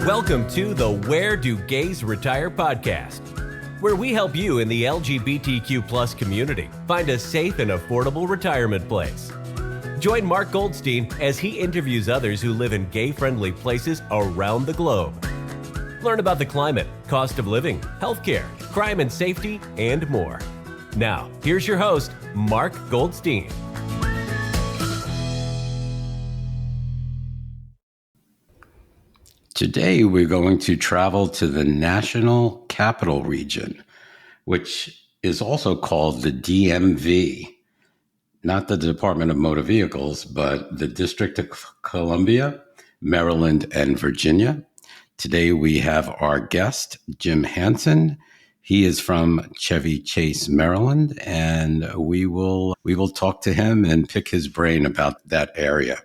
Welcome to the Where Do Gays Retire podcast, where we help you in the LGBTQ plus community find a safe and affordable retirement place. Join Mark Goldstein as he interviews others who live in gay-friendly places around the globe. Learn about the climate, cost of living, healthcare, crime and safety, and more. Now, here's your host, Mark Goldstein. Today, we're going to travel to the National Capital Region, which is also called the DMV, not the Department of Motor Vehicles, but the District of Columbia, Maryland, and Virginia. Today, we have our guest, Jim Hansen. He is from Chevy Chase, Maryland, and we will talk to him and pick his brain about that area.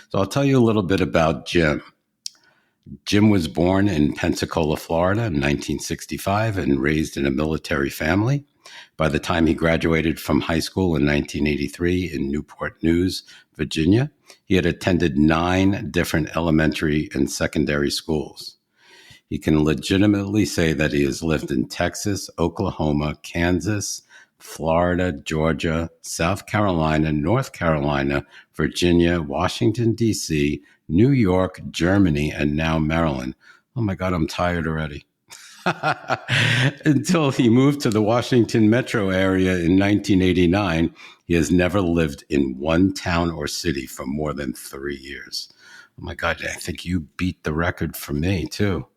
So I'll tell you a little bit about Jim. Jim was born in Pensacola, Florida in 1965 and raised in a military family. By the time he graduated from high school in 1983 in Newport News, Virginia, he had attended 9 different elementary and secondary schools. He can legitimately say that he has lived in Texas, Oklahoma, Kansas, Florida, Georgia, South Carolina, North Carolina, Virginia, Washington, D.C., New York, Germany, and now Maryland. Oh my God, I'm tired already. Until he moved to the Washington metro area in 1989, he has never lived in one town or city for more than 3 years. Oh my God, I think you beat the record for me too.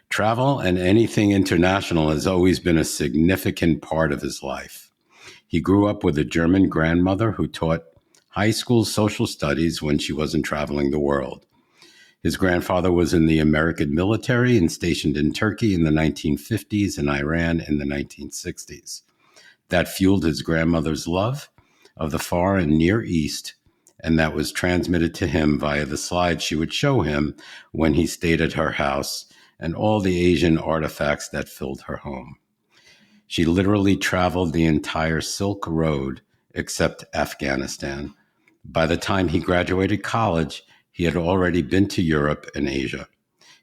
Travel and anything international has always been a significant part of his life. He grew up with a German grandmother who taught high school social studies when she wasn't traveling the world. His grandfather was in the American military and stationed in Turkey in the 1950s and Iran in the 1960s. That fueled his grandmother's love of the Far and Near East, and that was transmitted to him via the slides she would show him when he stayed at her house and all the Asian artifacts that filled her home. She literally traveled the entire Silk Road except Afghanistan. By the time he graduated college, he had already been to Europe and Asia.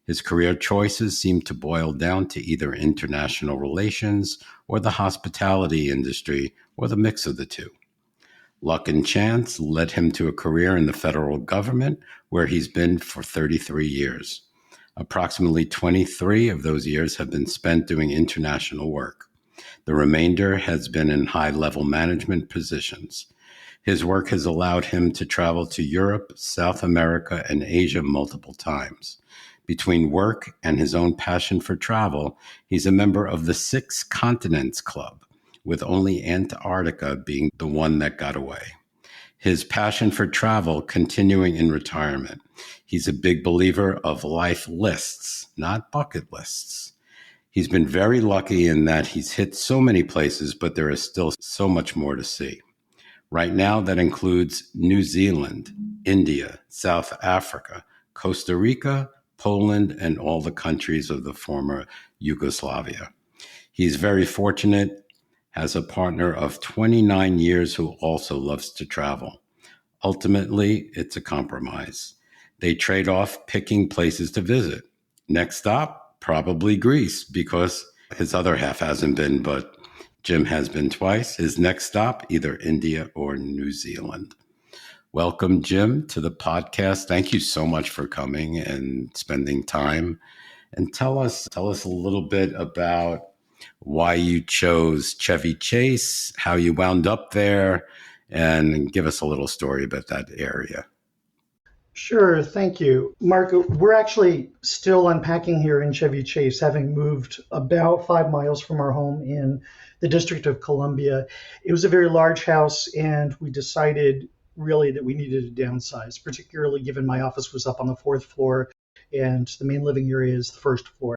His career choices seemed to boil down to either international relations or the hospitality industry or the mix of the two. Luck and chance led him to a career in the federal government where he's been for 33 years. Approximately 23 of those years have been spent doing international work. The remainder has been in high-level management positions. His work has allowed him to travel to Europe, South America, and Asia multiple times. Between work and his own passion for travel, he's a member of the 6 Continents Club, with only Antarctica being the one that got away. His passion for travel continuing in retirement. He's a big believer of life lists, not bucket lists. He's been very lucky in that he's hit so many places, but there is still so much more to see. Right now, that includes New Zealand, India, South Africa, Costa Rica, Poland, and all the countries of the former Yugoslavia. He's very fortunate, has a partner of 29 years who also loves to travel. Ultimately, it's a compromise. They trade off picking places to visit. Next stop, probably Greece, because his other half hasn't been, but Jim has been twice. His next stop, either India or New Zealand. Welcome, Jim, to the podcast. Thank you so much for coming and spending time. And tell us a little bit about why you chose Chevy Chase, how you wound up there, and give us a little story about that area. Sure, thank you. Mark, we're actually still unpacking here in Chevy Chase, having moved about 5 miles from our home in the District of Columbia. It was a very large house, and we decided really that we needed to downsize, particularly given my office was up on the 4th floor and the main living area is the 1st floor.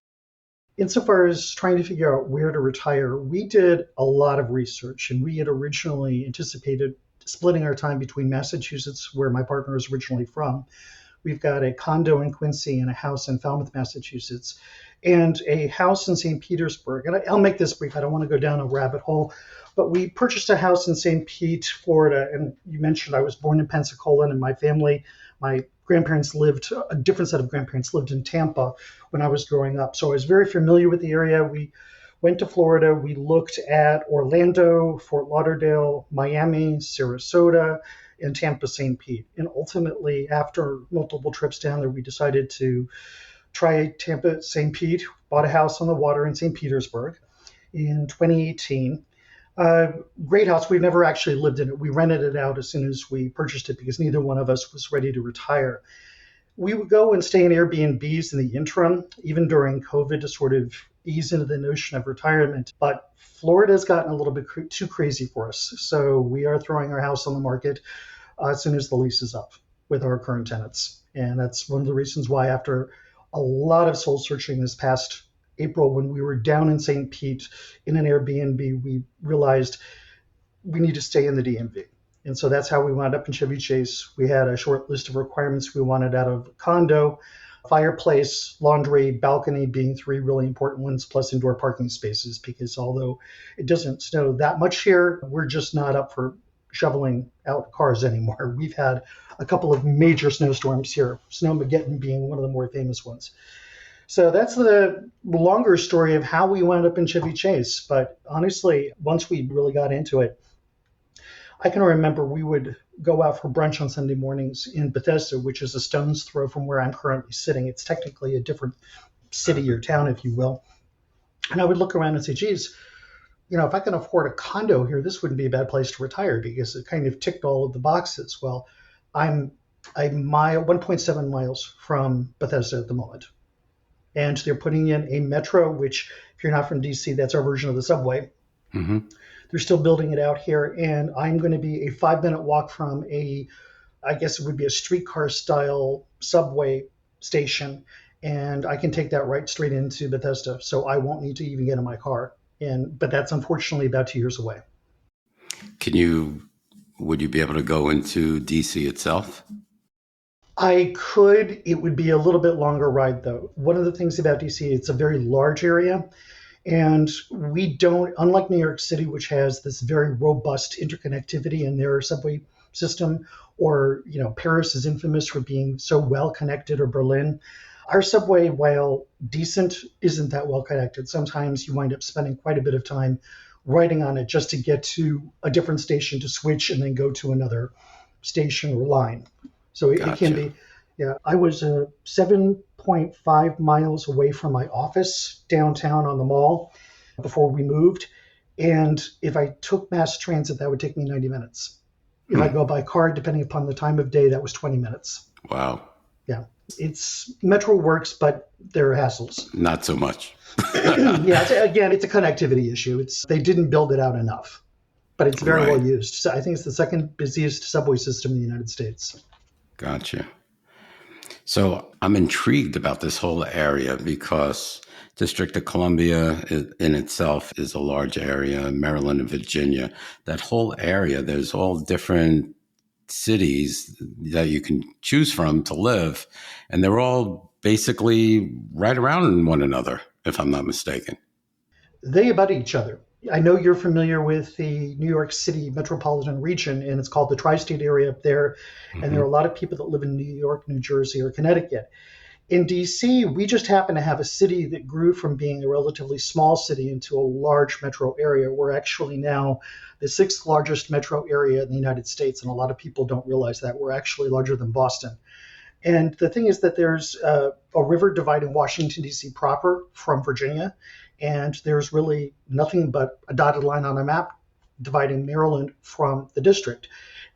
Insofar as trying to figure out where to retire, we did a lot of research, and we had originally anticipated splitting our time between Massachusetts, where my partner is originally from, We've got a condo in Quincy and a house in Falmouth, Massachusetts, and a house in St. Petersburg. And I'll make this brief. I don't want to go down a rabbit hole. But we purchased a house in St. Pete, Florida. And you mentioned I was born in Pensacola, and my family, my grandparents lived, a different set of grandparents lived in Tampa when I was growing up. So I was very familiar with the area. We went to Florida. We looked at Orlando, Fort Lauderdale, Miami, Sarasota, and Tampa, St. Pete. And ultimately, after multiple trips down there, we decided to try Tampa, St. Pete, bought a house on the water in St. Petersburg in 2018. Great house. We've never actually lived in it. We rented it out as soon as we purchased it because neither one of us was ready to retire. We would go and stay in Airbnbs in the interim, even during COVID, to sort of ease into the notion of retirement. But Florida's gotten a little bit too crazy for us. So we are throwing our house on the market as soon as the lease is up with our current tenants. And that's one of the reasons why, after a lot of soul searching this past April, when we were down in St. Pete in an Airbnb, we realized we need to stay in the DMV. And so that's how we wound up in Chevy Chase. We had a short list of requirements we wanted out of a condo: fireplace, laundry, balcony being three really important ones, plus indoor parking spaces, because although it doesn't snow that much here, we're just not up for shoveling out cars anymore. We've had a couple of major snowstorms here, Snowmageddon being one of the more famous ones. So that's the longer story of how we wound up in Chevy Chase. But honestly, once we really got into it, I can remember we would go out for brunch on Sunday mornings in Bethesda, which is a stone's throw from where I'm currently sitting. It's technically a different city or town, if you will. And I would look around and say, geez, if I can afford a condo here, this wouldn't be a bad place to retire, because it kind of ticked all of the boxes. Well, I'm a mile, 1.7 miles from Bethesda at the moment. And they're putting in a metro, which, if you're not from DC, that's our version of the subway. Mm-hmm. They're still building it out here. And I'm going to be a 5-minute walk from I guess it would be a streetcar style subway station. And I can take that right straight into Bethesda. So I won't need to even get in my car. But that's unfortunately about 2 years away. Would you be able to go into DC itself? I could. It would be a little bit longer ride, though. One of the things about DC, it's a very large area. And we don't, unlike New York City, which has this very robust interconnectivity in their subway system, or, Paris is infamous for being so well connected, or Berlin. Our subway, while decent, isn't that well connected. Sometimes you wind up spending quite a bit of time riding on it just to get to a different station to switch and then go to another station or line. So it can be, I was 7.5 miles away from my office downtown on the mall before we moved. And if I took mass transit, that would take me 90 minutes. If I go by car, depending upon the time of day, that was 20 minutes. Wow. Yeah. Metro works, but there are hassles. Not so much. It's a connectivity issue. They didn't build it out enough, but it's very well used. So I think it's the second busiest subway system in the United States. Gotcha. So I'm intrigued about this whole area because District of Columbia in itself is a large area, Maryland and Virginia. That whole area, there's all different cities that you can choose from to live, and they're all basically right around one another, if I'm not mistaken. They abut each other. I know you're familiar with the New York City metropolitan region, and it's called the tri-state area up there. Mm-hmm. And there are a lot of people that live in New York, New Jersey, or Connecticut. In DC, we just happen to have a city that grew from being a relatively small city into a large metro area. We're actually now the 6th largest metro area in the United States, and a lot of people don't realize that. We're actually larger than Boston. And the thing is that there's a river dividing Washington, D.C. proper from Virginia, and there's really nothing but a dotted line on a map dividing Maryland from the district.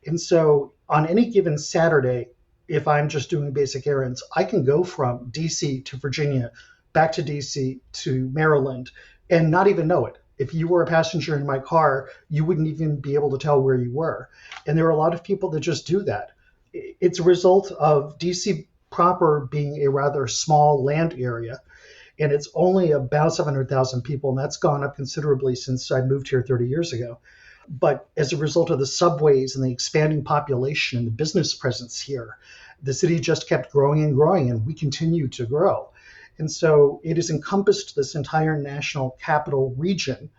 And so on any given Saturday, if I'm just doing basic errands, I can go from D.C. to Virginia, back to D.C. to Maryland, and not even know it. If you were a passenger in my car, you wouldn't even be able to tell where you were. And there are a lot of people that just do that. It's a result of D.C. proper being a rather small land area, and it's only about 700,000 people, and that's gone up considerably since I moved here 30 years ago. But as a result of the subways and the expanding population and the business presence here, The city just kept growing and growing, and we continue to grow. And so it has encompassed this entire national capital region.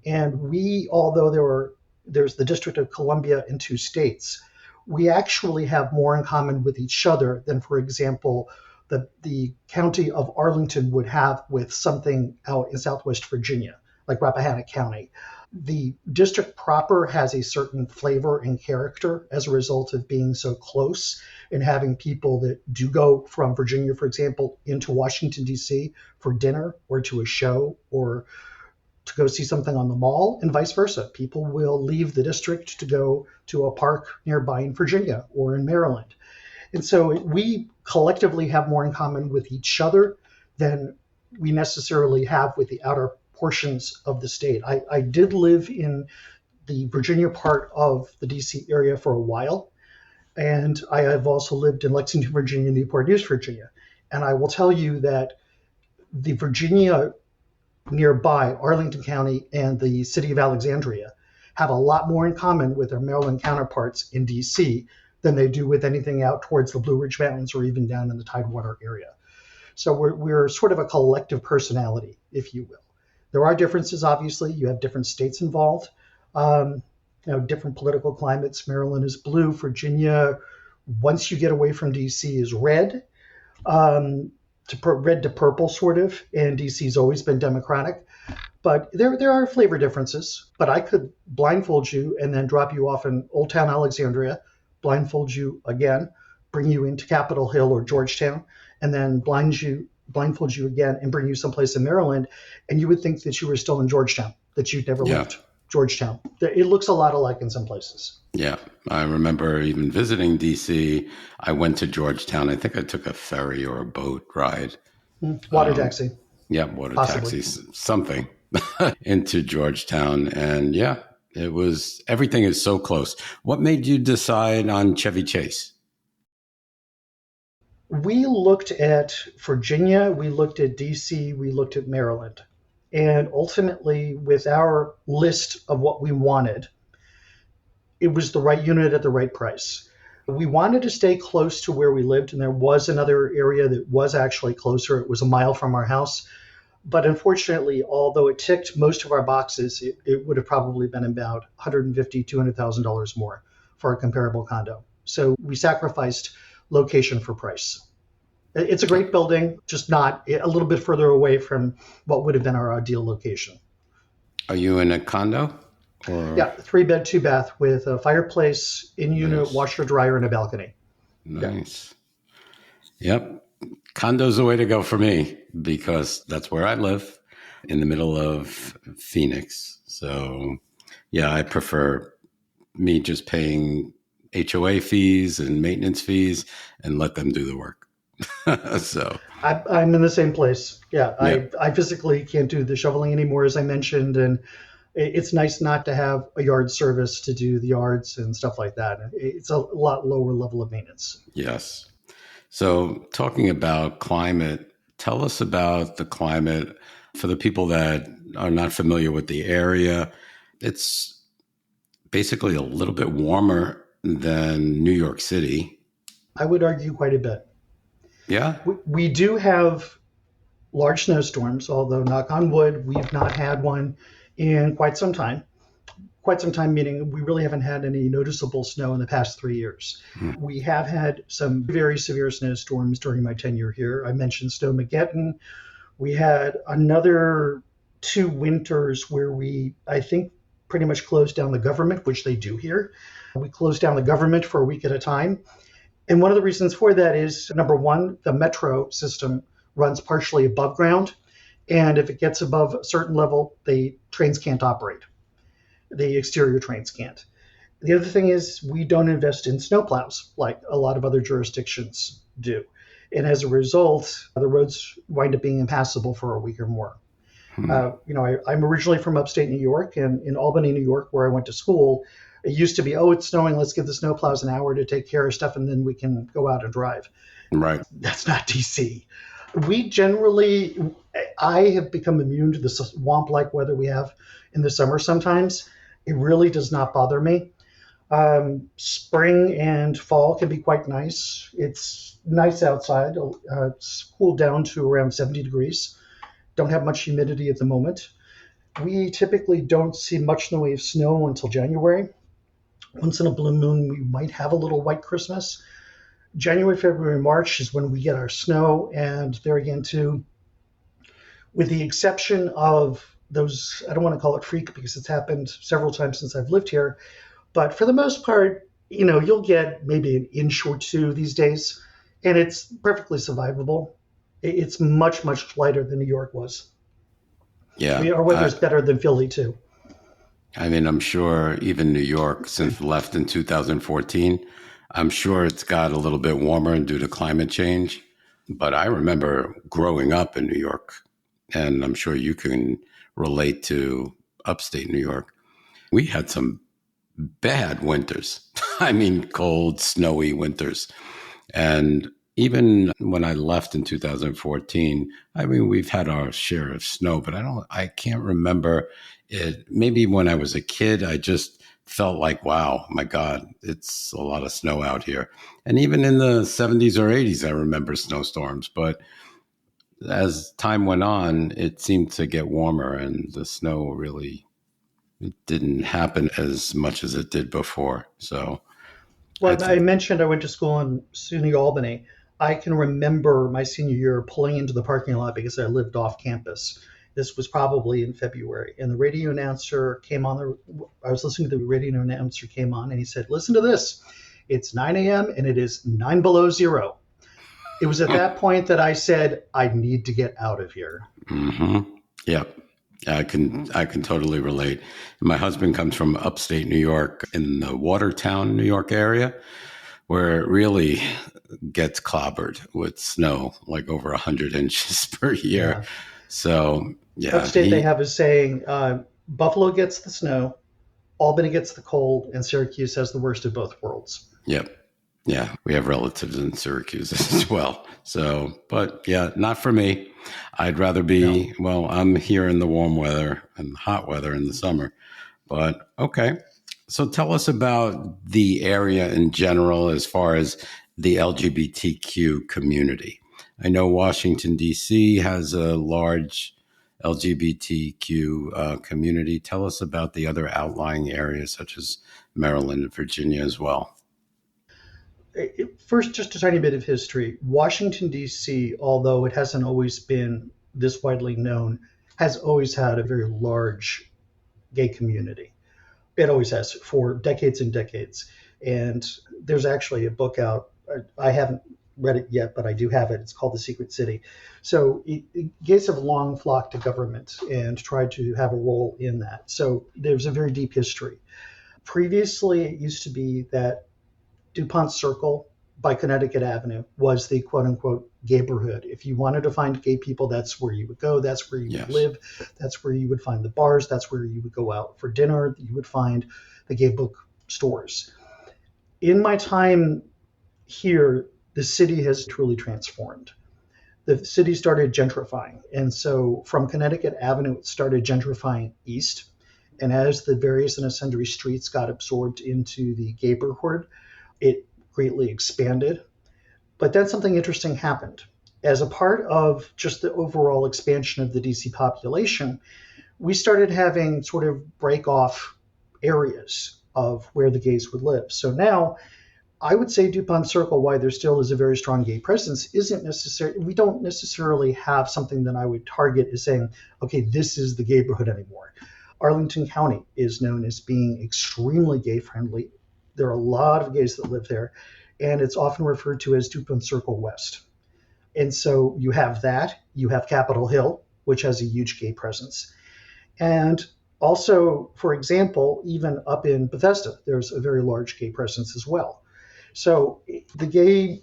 And we, although there's the District of Columbia in 2 states, we actually have more in common with each other than, for example, the county of Arlington would have with something out in Southwest Virginia, like Rappahannock County. The district proper has a certain flavor and character as a result of being so close and having people that do go from Virginia, for example, into Washington, D.C. for dinner or to a show or to go see something on the mall, and vice versa. People will leave the district to go to a park nearby in Virginia or in Maryland. And so we collectively have more in common with each other than we necessarily have with the outer portions of the state. I did live in the Virginia part of the DC area for a while, and I have also lived in Lexington, Virginia, Newport News, Virginia. And I will tell you that the Virginia nearby, Arlington County and the city of Alexandria, have a lot more in common with their Maryland counterparts in DC than they do with anything out towards the Blue Ridge Mountains or even down in the Tidewater area. So we're sort of a collective personality, if you will. There are differences, obviously. You have different states involved, different political climates. Maryland is blue. Virginia, once you get away from DC, is red, red to purple, sort of. And DC's always been Democratic. But there are flavor differences. But I could blindfold you and then drop you off in Old Town Alexandria, blindfold you again, bring you into Capitol Hill or Georgetown, and then blindfold you again and bring you someplace in Maryland, and you would think that you were still in Georgetown, that you'd never left Georgetown. It looks a lot alike in some places. Yeah, I remember even visiting D.C. I went to Georgetown. I think I took a ferry or a boat ride. Water taxi. Yeah, water Possibly. taxi, something into Georgetown. And yeah, everything is so close. What made you decide on Chevy Chase? We looked at Virginia, we looked at DC, we looked at Maryland. And ultimately, with our list of what we wanted, it was the right unit at the right price. We wanted to stay close to where we lived, and there was another area that was actually closer. It was a mile from our house. But unfortunately, although it ticked most of our boxes, it would have probably been about $150,000, $200,000 more for a comparable condo. So we sacrificed location for price. It's a great building, just not a little bit further away from what would have been our ideal location. Are you in a condo? Or? Yeah, 3-bed, 2-bath with a fireplace, in-unit, Nice. washer, dryer, and a balcony. Nice. Yep. Condo's the way to go for me because that's where I live, in the middle of Phoenix. So, yeah, I prefer me just paying HOA fees and maintenance fees and let them do the work. So I'm in the same place. Yeah, Yeah. I physically can't do the shoveling anymore, as I mentioned, and it's nice not to have a yard service to do the yards and stuff like that. It's a lot lower level of maintenance. yes. So talking about climate, tell us about the climate for the people that are not familiar with the area. It's basically a little bit warmer than New York City. I would argue quite a bit. Yeah. We do have large snowstorms, although knock on wood, we've not had one in quite some time. Quite some time, meaning we really haven't had any noticeable snow in the past 3 years. We have had some very severe snowstorms during my tenure here. I mentioned Snowmageddon. We had another 2 winters where we, I think, pretty much closed down the government, which they do here. We closed down the government for a week at a time. And one of the reasons for that is, number one, the metro system runs partially above ground. And if it gets above a certain level, the trains can't operate. The exterior trains can't. The other thing is we don't invest in snowplows like a lot of other jurisdictions do. And as a result, the roads wind up being impassable for a week or more. I'm originally from upstate New York, and in Albany, New York, where I went to school, it used to be, it's snowing, let's give the snowplows an hour to take care of stuff, and then we can go out and drive. Right. That's not DC. I have become immune to the swamp-like weather we have in the summer sometimes. It really does not bother me. Spring and fall can be quite nice. It's nice outside. It's cooled down to around 70 degrees. Don't have much humidity at the moment. We typically don't see much in the way of snow until January. Once in a blue moon, we might have a little white Christmas. January, February, March is when we get our snow. And there again, too, with the exception of those, I don't want to call it freak because it's happened several times since I've lived here. But for the most part, you'll get maybe an inch or two these days, and it's perfectly survivable. It's much, much lighter than New York was. I Yeah. mean, our weather's better than Philly, too. I mean, I'm sure even New York, since left in 2014, I'm sure it's got a little bit warmer due to climate change. But I remember growing up in New York, and I'm sure you can relate to upstate New York. We had some bad winters. I mean, cold, snowy winters. And even when I left in 2014, I mean, we've had our share of snow, but I can't remember it. Maybe when I was a kid, I just felt like, wow, my God, it's a lot of snow out here. And even in the 70s or 80s, I remember snowstorms. But as time went on, it seemed to get warmer and the snow really didn't happen as much as it did before. So I Well, I mentioned I went to school in SUNY Albany. I can remember my senior year pulling into the parking lot because I lived off campus. This was probably in February, and the radio announcer came on. I was listening to the radio announcer came on, and he said, "Listen to this. It's 9 a.m. and it is 9 below zero." It was at that point that I said, "I need to get out of here." Yep. I can totally relate. My husband comes from upstate New York in the Watertown, New York area, where it really gets clobbered with snow, like over 100 inches per year. Yeah. So yeah, Upstate, they have a saying: Buffalo gets the snow, Albany gets the cold, and Syracuse has the worst of both worlds. yep. Yeah, we have relatives in Syracuse as well. So, but yeah, not for me. I'd rather No. be, well, I'm here in the warm weather and the hot weather in the summer. But okay. So tell us about the area in general as far as the LGBTQ community. I know Washington, D.C. has a large LGBTQ community. Tell us about the other outlying areas such as Maryland and Virginia as well. First, just a tiny bit of history. Washington, D.C., although it hasn't always been this widely known, has always had a very large gay community. It always has for decades and decades. And there's actually a book out. I haven't read it yet, but I do have it. It's called The Secret City. So gays have long flocked to government and tried to have a role in that. So there's a very deep history. Previously, it used to be that DuPont Circle by Connecticut Avenue was the quote unquote gayborhood. If you wanted to find gay people, that's where you would go. That's where you would live. That's where you would find the bars. That's where you would go out for dinner. You would find the gay book stores. In my time here, the city has truly transformed. The city started gentrifying. And so from Connecticut Avenue, it started gentrifying east. And as the various and sundry streets got absorbed into the gayborhood, it greatly expanded. But then something interesting happened. As a part of just the overall expansion of the DC population, we started having sort of break off areas of where the gays would live. So now I would say DuPont Circle, why there still is a very strong gay presence, isn't necessarily, we don't necessarily have something that I would target as saying, okay, this is the gayborhood anymore. Arlington County is known as being extremely gay friendly. There are a lot of gays that live there, and it's often referred to as DuPont Circle West. And so you have that. You have Capitol Hill, which has a huge gay presence. And also, for example, even up in Bethesda, there's a very large gay presence as well. So the gay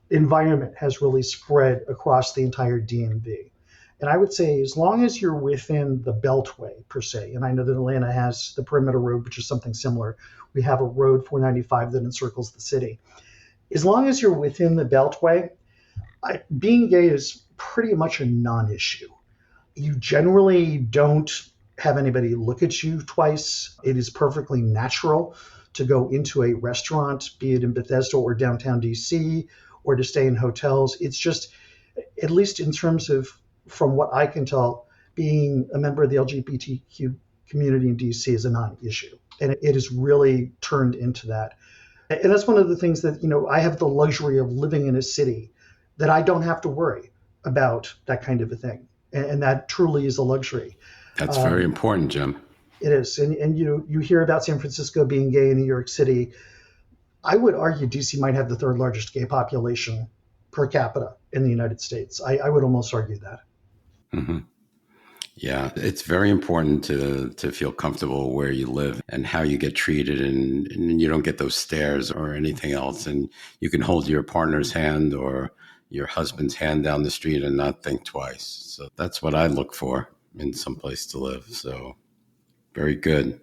environment has really spread across the entire DMV. And I would say as long as you're within the Beltway, per se, and I know that Atlanta has the Perimeter Road, which is something similar. We have a road 495 that encircles the city. As long as you're within the Beltway, being gay is pretty much a non-issue. You generally don't have anybody look at you twice. It is perfectly natural to go into a restaurant, be it in Bethesda or downtown DC, or to stay in hotels. It's just, at least in terms of, from what I can tell, being a member of the LGBTQ community in DC is a non-issue. And it has really turned into that. And that's one of the things that, I have the luxury of living in a city that I don't have to worry about that kind of a thing. And that truly is a luxury. That's very important, Jim. It is. And you hear about San Francisco being gay in New York City. I would argue DC might have the third largest gay population per capita in the United States. I would almost argue that. Mm-hmm. Yeah, it's very important to feel comfortable where you live and how you get treated, and you don't get those stares or anything else. And you can hold your partner's hand or your husband's hand down the street and not think twice. So that's what I look for in some place to live. So very good.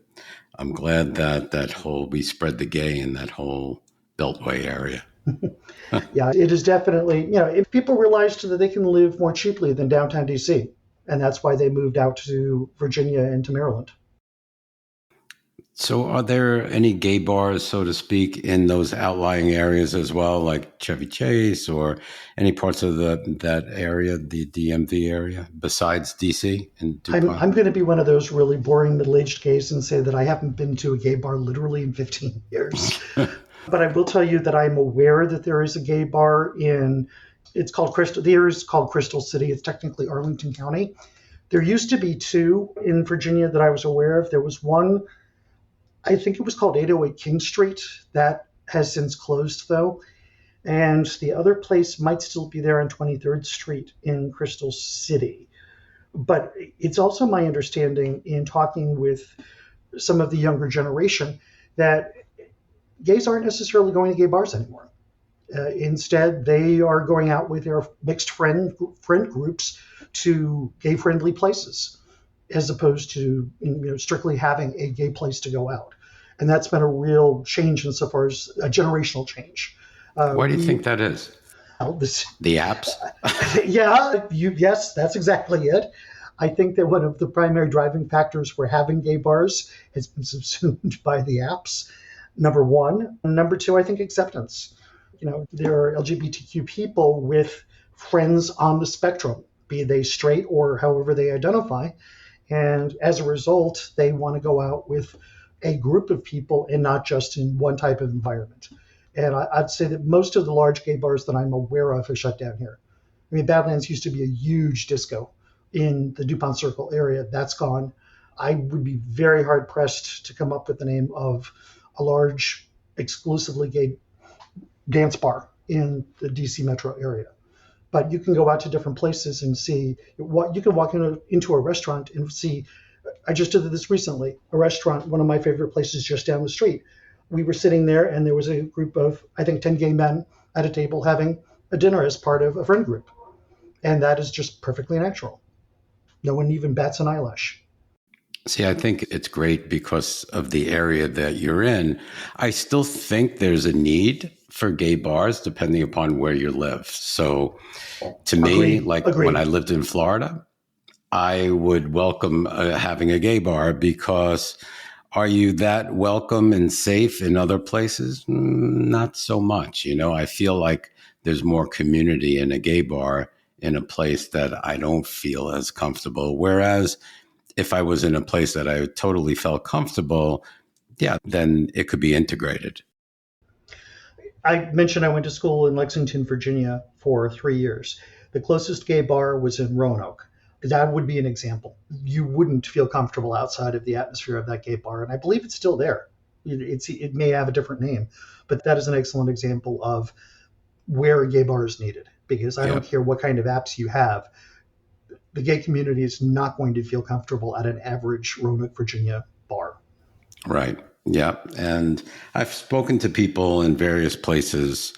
I'm glad that we spread the gay in that whole Beltway area. Yeah, it is definitely, if people realized that they can live more cheaply than downtown DC, and that's why they moved out to Virginia and to Maryland. So are there any gay bars, so to speak, in those outlying areas as well, like Chevy Chase or any parts of that area, the DMV area, besides DC and DuPont? I'm going to be one of those really boring middle-aged gays and say that I haven't been to a gay bar literally in 15 years. But I will tell you that I'm aware that there is a gay bar it's called Crystal. The area is called Crystal City. It's technically Arlington County. There used to be two in Virginia that I was aware of. There was one, I think it was called 808 King Street. That has since closed, though. And the other place might still be there on 23rd Street in Crystal City. But it's also my understanding in talking with some of the younger generation that gays aren't necessarily going to gay bars anymore. Instead, they are going out with their mixed friend groups to gay-friendly places, as opposed to strictly having a gay place to go out. And that's been a real change insofar as a generational change. Why do you think that is? The apps? Yes, that's exactly it. I think that one of the primary driving factors for having gay bars has been subsumed by the apps, number one. And number two, I think acceptance. There are LGBTQ people with friends on the spectrum, be they straight or however they identify. And as a result, they want to go out with a group of people and not just in one type of environment. And I'd say that most of the large gay bars that I'm aware of have shut down here. I mean, Badlands used to be a huge disco in the DuPont Circle area. That's gone. I would be very hard pressed to come up with the name of a large exclusively gay dance bar in the DC metro area. But you can go out to different places and see what you can walk into a restaurant and see. I just did this recently, a restaurant, one of my favorite places just down the street. We were sitting there and there was a group of, I think, 10 gay men at a table having a dinner as part of a friend group. And that is just perfectly natural. No one even bats an eyelash. See, I think it's great because of the area that you're in. I still think there's a need for gay bars depending upon where you live. So to me, Agreed. When I lived in Florida, I would welcome having a gay bar because are you that welcome and safe in other places? Not so much. I feel like there's more community in a gay bar in a place that I don't feel as comfortable. Whereas if I was in a place that I totally felt comfortable, then it could be integrated. I mentioned I went to school in Lexington, Virginia for 3 years. The closest gay bar was in Roanoke. That would be an example. You wouldn't feel comfortable outside of the atmosphere of that gay bar. And I believe it's still there. It may have a different name, but that is an excellent example of where a gay bar is needed. Because I don't care what kind of apps you have. The gay community is not going to feel comfortable at an average Roanoke, Virginia bar. Right. Yeah. And I've spoken to people in various places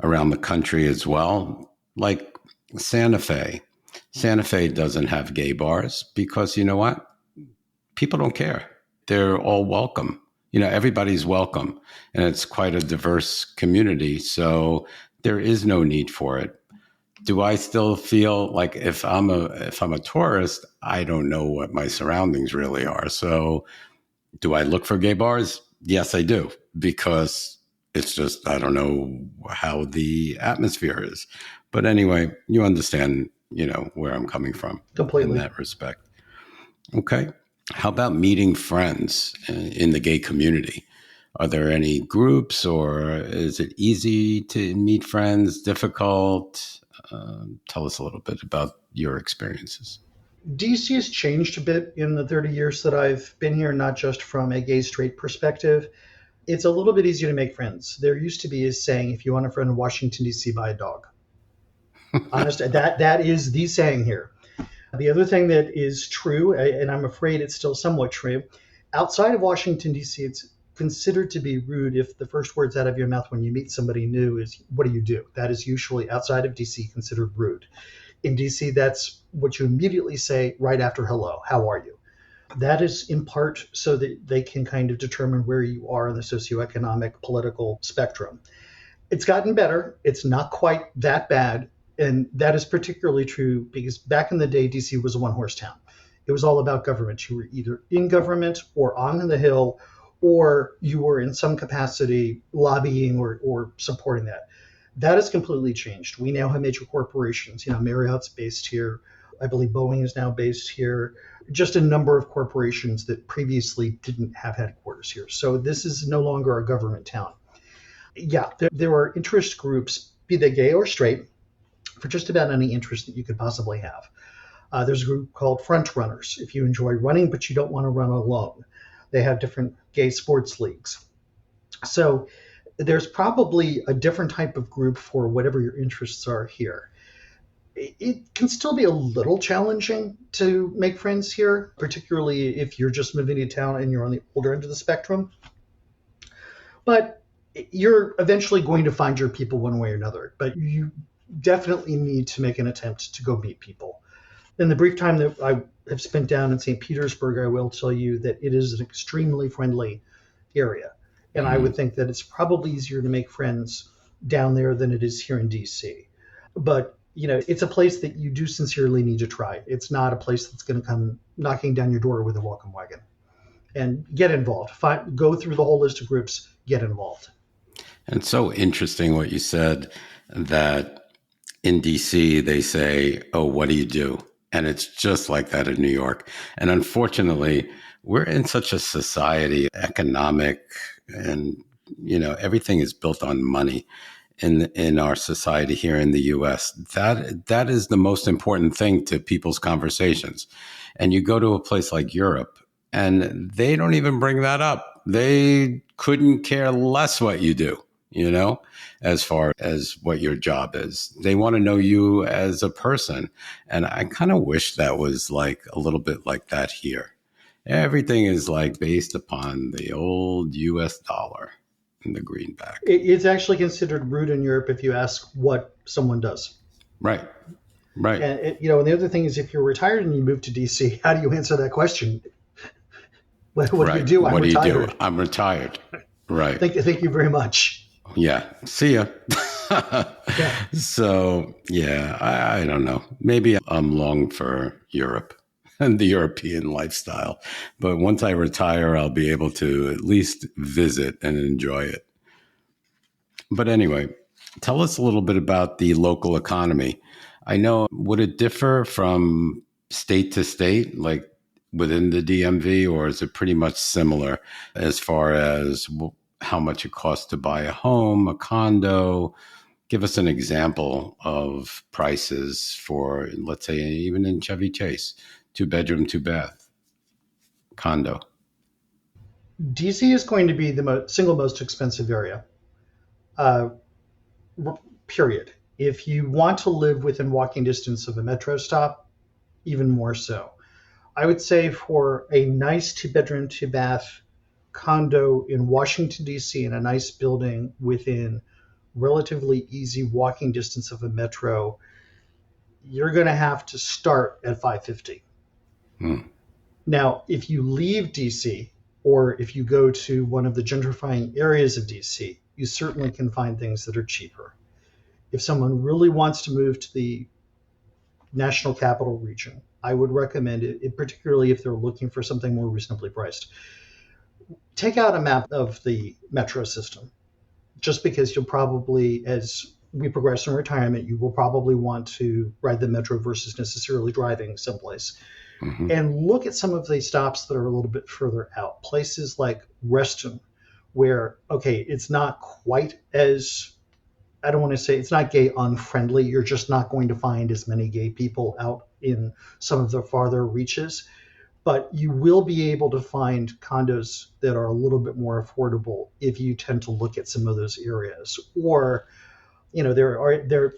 around the country as well, like Santa Fe. Santa Fe doesn't have gay bars because you know what? People don't care. They're all welcome. Everybody's welcome. And it's quite a diverse community. So there is no need for it. Do I still feel like if I'm a tourist, I don't know what my surroundings really are. So do I look for gay bars? Yes, I do, because it's just, I don't know how the atmosphere is. But anyway, you understand, where I'm coming from in Completely. that respect. Okay. How about meeting friends in the gay community? Are there any groups, or is it easy to meet friends, difficult? Tell us a little bit about your experiences. DC has changed a bit in the 30 years that I've been here, not just from a gay straight perspective. It's a little bit easier to make friends. There used to be a saying, if you want a friend in Washington, D.C., buy a dog. Honest, that is the saying here. The other thing that is true, and I'm afraid it's still somewhat true, outside of Washington, D.C., it's considered to be rude if the first words out of your mouth when you meet somebody new is, what do you do? That is usually outside of D.C. considered rude. In DC, that's what you immediately say right after hello. How are you? That is in part so that they can kind of determine where you are in the socioeconomic political spectrum. It's gotten better. It's not quite that bad. And that is particularly true because back in the day, DC was a one horse town. It was all about government. You were either in government or on the Hill, or you were in some capacity lobbying or supporting that. That has completely changed. We now have major corporations. Marriott's based here. I believe Boeing is now based here. Just a number of corporations that previously didn't have headquarters here. So this is no longer a government town. Yeah, there are interest groups, be they gay or straight, for just about any interest that you could possibly have. There's a group called Front Runners. If you enjoy running, but you don't want to run alone, they have different gay sports leagues. So there's probably a different type of group for whatever your interests are here. It can still be a little challenging to make friends here, particularly if you're just moving to town and you're on the older end of the spectrum. But you're eventually going to find your people one way or another. But you definitely need to make an attempt to go meet people. In the brief time that I have spent down in St. Petersburg, I will tell you that it is an extremely friendly area. And I would think that it's probably easier to make friends down there than it is here in DC. But, it's a place that you do sincerely need to try. It's not a place that's going to come knocking down your door with a welcome wagon. And get involved. Go through the whole list of groups, get involved. And it's so interesting what you said, that in DC they say, oh, what do you do? And it's just like that in New York. And unfortunately, we're in such a society, economic, and everything is built on money in our society here in the US. That is the most important thing to people's conversations. And you go to a place like Europe and they don't even bring that up. They couldn't care less what you do, as far as what your job is. They want to know you as a person. And I kind of wish that was like a little bit like that here. Everything is like based upon the old US dollar and the greenback. It's actually considered rude in Europe if you ask what someone does. Right. Right. And and the other thing is, if you're retired and you move to DC, how do you answer that question? What do you do? What do you do? I'm retired. Right. Thank you very much. Yeah. See ya. Yeah. So, yeah, I don't know. Maybe I'm long for Europe and the European lifestyle. But once I retire, I'll be able to at least visit and enjoy it. But anyway, tell us a little bit about the local economy. I know, would it differ from state to state, like within the DMV, or is it pretty much similar as far as how much it costs to buy a home, a condo? Give us an example of prices for, let's say, even in Chevy Chase, 2-bedroom, 2-bath condo. DC is going to be the single most expensive area, period. If you want to live within walking distance of a metro stop, even more so. I would say for a nice 2-bedroom, 2-bath condo in Washington, D.C., in a nice building within relatively easy walking distance of a metro, you're going to have to start at $550. Now, if you leave DC, or if you go to one of the gentrifying areas of DC, you certainly can find things that are cheaper. If someone really wants to move to the National Capital Region, I would recommend it, particularly if they're looking for something more reasonably priced. Take out a map of the metro system, just because you'll probably, as we progress in retirement, you will probably want to ride the metro versus necessarily driving someplace. Hmm. And look at some of the stops that are a little bit further out. Places like Reston, where, okay, it's not quite as, I don't want to say it's not gay unfriendly. You're just not going to find as many gay people out in some of the farther reaches, but you will be able to find condos that are a little bit more affordable if you tend to look at some of those areas. Or,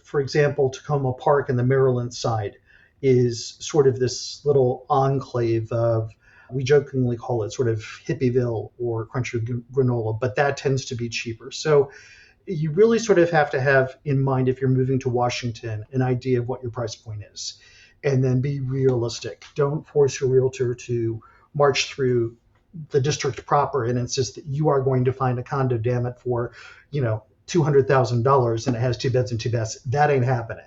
for example, Tacoma Park in the Maryland side is sort of this little enclave of, we jokingly call it sort of Hippieville or Crunchy Granola, but that tends to be cheaper. So you really sort of have to have in mind, if you're moving to Washington, an idea of what your price point is, and then be realistic. Don't force your realtor to march through the district proper and insist that you are going to find a condo, damn it, for, $200,000 and it has 2 beds and 2 baths. That ain't happening.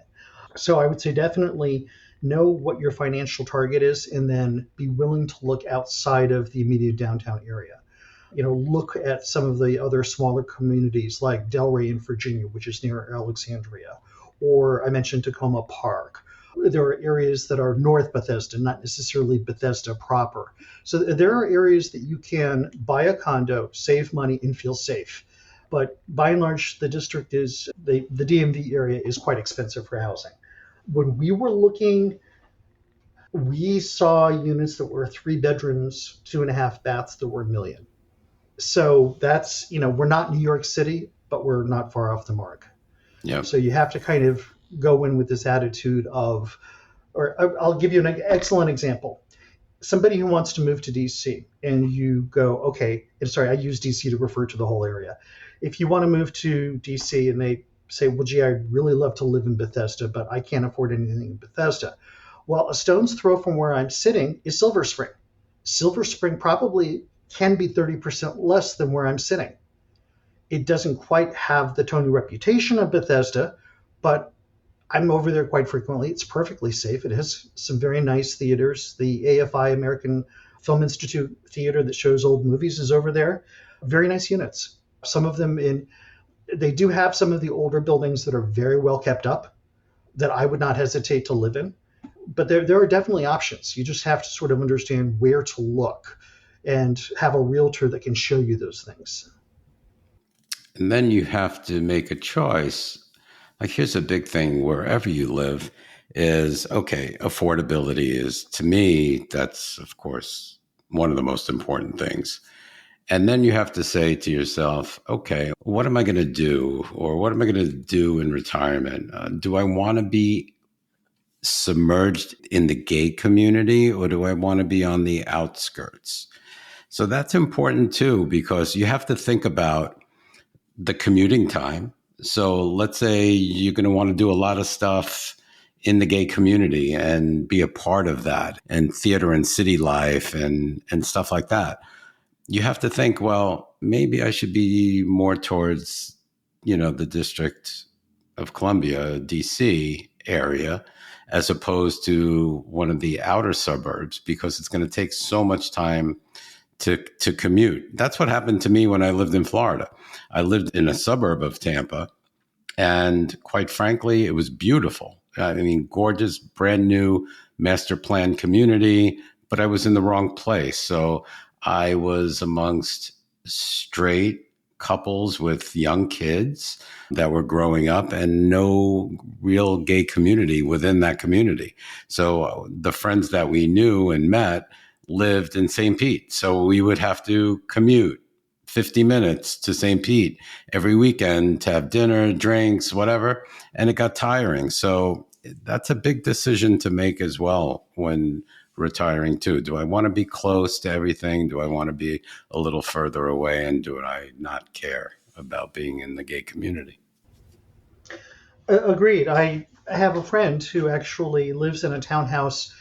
So I would say definitely know what your financial target is, and then be willing to look outside of the immediate downtown area. Look at some of the other smaller communities like Delray in Virginia, which is near Alexandria, or I mentioned Tacoma Park. There are areas that are North Bethesda, not necessarily Bethesda proper. So there are areas that you can buy a condo, save money, and feel safe. But by and large, the district is, the DMV area is quite expensive for housing. When we were looking, we saw units that were 3 bedrooms, 2.5 baths that were $1 million. So that's, we're not New York City, but we're not far off the mark. Yeah. So you have to kind of go in with this attitude of, or I'll give you an excellent example. Somebody who wants to move to DC, and you go, okay, and sorry, I use DC to refer to the whole area. If you want to move to DC and they say, well, gee, I'd really love to live in Bethesda, but I can't afford anything in Bethesda. Well, a stone's throw from where I'm sitting is Silver Spring. Silver Spring probably can be 30% less than where I'm sitting. It doesn't quite have the Tony reputation of Bethesda, but I'm over there quite frequently. It's perfectly safe. It has some very nice theaters. The AFI, American Film Institute Theater, that shows old movies, is over there. Very nice units. Some of them they do have some of the older buildings that are very well kept up that I would not hesitate to live in. But there are definitely options. You just have to sort of understand where to look and have a realtor that can show you those things. And then you have to make a choice. Like, here's a big thing wherever you live is, okay, affordability is, to me, that's, of course, one of the most important things. And then you have to say to yourself, okay, what am I going to do? Or what am I going to do in retirement? Do I want to be submerged in the gay community, or do I want to be on the outskirts? So that's important too, because you have to think about the commuting time. So let's say you're going to want to do a lot of stuff in the gay community and be a part of that, and theater and city life and stuff like that. You have to think, well, maybe I should be more towards, the District of Columbia, DC area, as opposed to one of the outer suburbs, because it's going to take so much time to commute. That's what happened to me when I lived in Florida. I lived in a suburb of Tampa, and quite frankly, it was beautiful. I mean, gorgeous, brand new master plan community, but I was in the wrong place. So I was amongst straight couples with young kids that were growing up, and no real gay community within that community. So the friends that we knew and met lived in St. Pete. So we would have to commute 50 minutes to St. Pete every weekend to have dinner, drinks, whatever. And it got tiring. So that's a big decision to make as well when retiring too. Do I want to be close to everything? Do I want to be a little further away? And do I not care about being in the gay community? Agreed. I have a friend who actually lives in a townhouse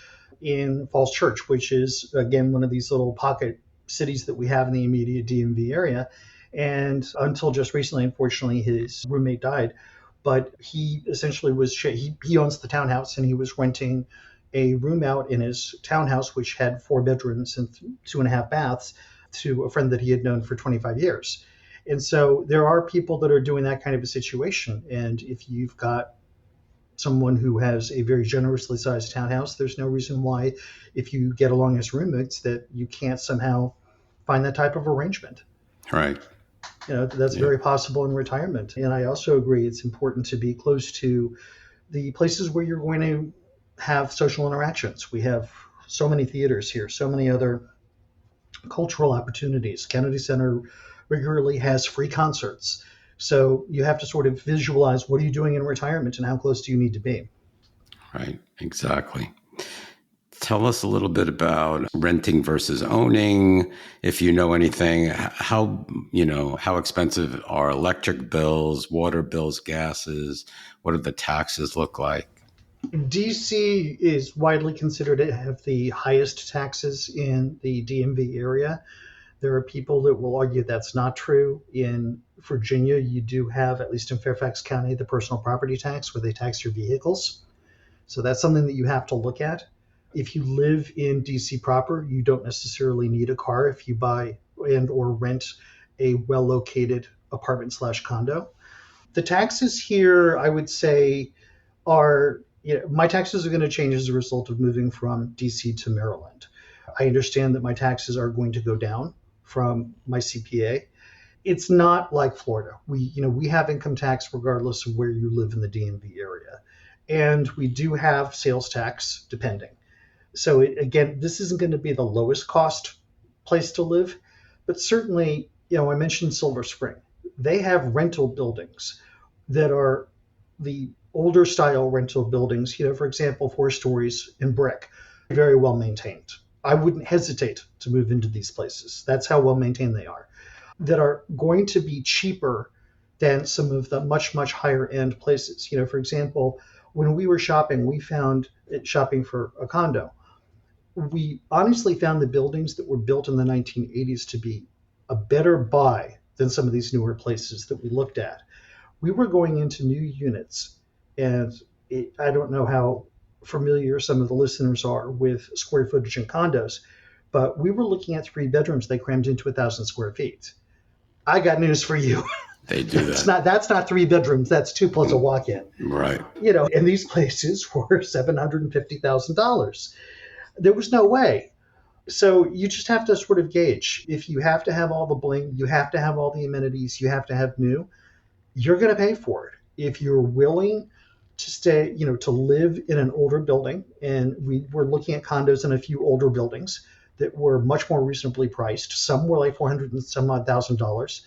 in Falls Church, which is, again, one of these little pocket cities that we have in the immediate DMV area. And until just recently, unfortunately, his roommate died. But he essentially he owns the townhouse, and he was renting a room out in his townhouse, which had 4 bedrooms and 2.5 baths, to a friend that he had known for 25 years. And so there are people that are doing that kind of a situation. And if you've got someone who has a very generously sized townhouse, there's no reason why, if you get along as roommates, that you can't somehow find that type of arrangement. Right. That's very possible in retirement. And I also agree it's important to be close to the places where you're going to have social interactions. We have so many theaters here, so many other cultural opportunities. Kennedy Center regularly has free concerts. So you have to sort of visualize, what are you doing in retirement and how close do you need to be? Right, exactly. Tell us a little bit about renting versus owning. If you know anything, how expensive are electric bills, water bills, gases? What do the taxes look like? DC is widely considered to have the highest taxes in the DMV area. There are people that will argue that's not true. In Virginia, you do have, at least in Fairfax County, the personal property tax where they tax your vehicles. So that's something that you have to look at. If you live in DC proper, you don't necessarily need a car if you buy and or rent a well-located apartment/condo. The taxes here, I would say, are, my taxes are going to change as a result of moving from DC to Maryland. I understand that my taxes are going to go down from my CPA. It's not like Florida. We have income tax regardless of where you live in the DMV area. And we do have sales tax depending. So again, this isn't going to be the lowest cost place to live, but certainly, I mentioned Silver Spring. They have rental buildings that are the older style rental buildings, for example, 4 stories in brick, very well maintained. I wouldn't hesitate to move into these places. That's how well maintained they are, that are going to be cheaper than some of the much, much higher end places. For example, when we were shopping, we found shopping for a condo. We honestly found the buildings that were built in the 1980s to be a better buy than some of these newer places that we looked at. We were going into new units, and I don't know how familiar some of the listeners are with square footage in condos, but we were looking at 3 bedrooms they crammed into 1,000 square feet. I got news for you. They do that. That's not 3 bedrooms. That's 2 plus a walk-in. Right. And these places were $750,000. There was no way. So you just have to sort of gauge. If you have to have all the bling, you have to have all the amenities, you have to have new, you're going to pay for it. If you're willing to stay, to live in an older building, and we were looking at condos in a few older buildings that were much more reasonably priced. Some were like $400 and some odd $1,000,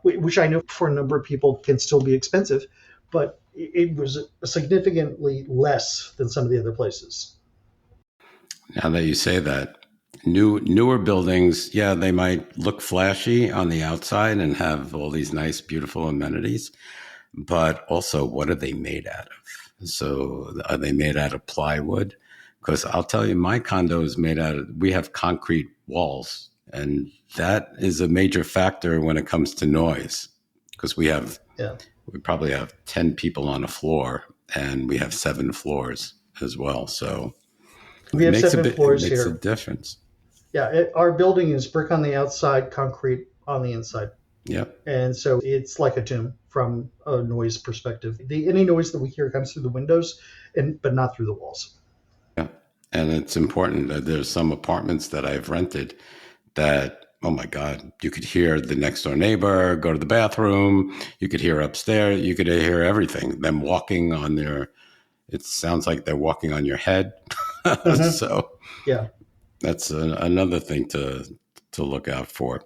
which I know for a number of people can still be expensive, but it was significantly less than some of the other places. Now that you say that, newer buildings, yeah, they might look flashy on the outside and have all these nice, beautiful amenities, but also, what are they made out of? So are they made out of plywood? Because I'll tell you, my condo is made out of, we have concrete walls, and that is a major factor when it comes to noise, because we probably have 10 people on a floor, and we have 7 floors as well. So we have 7 floors here. It makes a difference. Yeah, our building is brick on the outside, concrete on the inside. Yep. And so it's like a tomb from a noise perspective. Any noise that we hear comes through the windows, but not through the walls. Yeah. And it's important that there's some apartments that I've rented that, oh my God, you could hear the next door neighbor go to the bathroom. You could hear upstairs. You could hear everything. Them walking on it sounds like they're walking on your head. Mm-hmm. So yeah, that's another thing to look out for.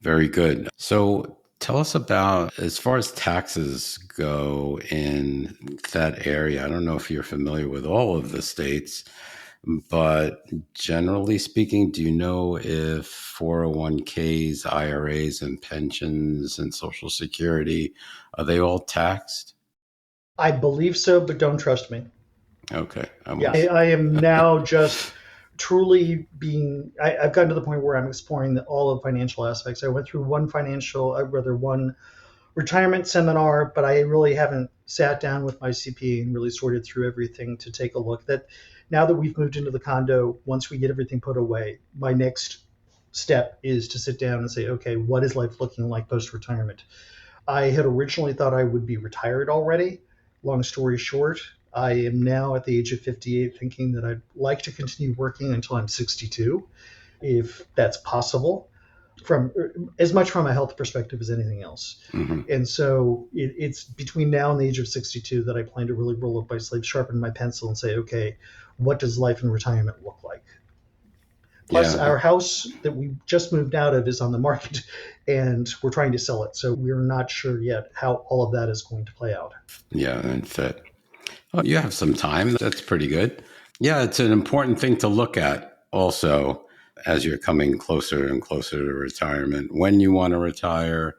Very good. So tell us about, as far as taxes go in that area. I don't know if you're familiar with all of the states, but generally speaking, do you know if 401ks, IRAs, and pensions and Social Security, are they all taxed? I believe so, but don't trust me. Okay. I am now just truly I've gotten to the point where I'm exploring all of financial aspects. I went through one retirement seminar, but I really haven't sat down with my CPA and really sorted through everything to take a look. That now that we've moved into the condo, once we get everything put away, my next step is to sit down and say, okay, what is life looking like post-retirement? I had originally thought I would be retired already. Long story short, I am now at the age of 58 thinking that I'd like to continue working until I'm 62, if that's possible, from as much from a health perspective as anything else. Mm-hmm. And so it's between now and the age of 62 that I plan to really roll up my sleeves, sharpen my pencil, and say, okay, what does life in retirement look like? Plus, our house that we just moved out of is on the market, and we're trying to sell it. So we're not sure yet how all of that is going to play out. Yeah, and fit. Oh, you have some time. That's pretty good. Yeah, it's an important thing to look at also as you're coming closer and closer to retirement. When you want to retire.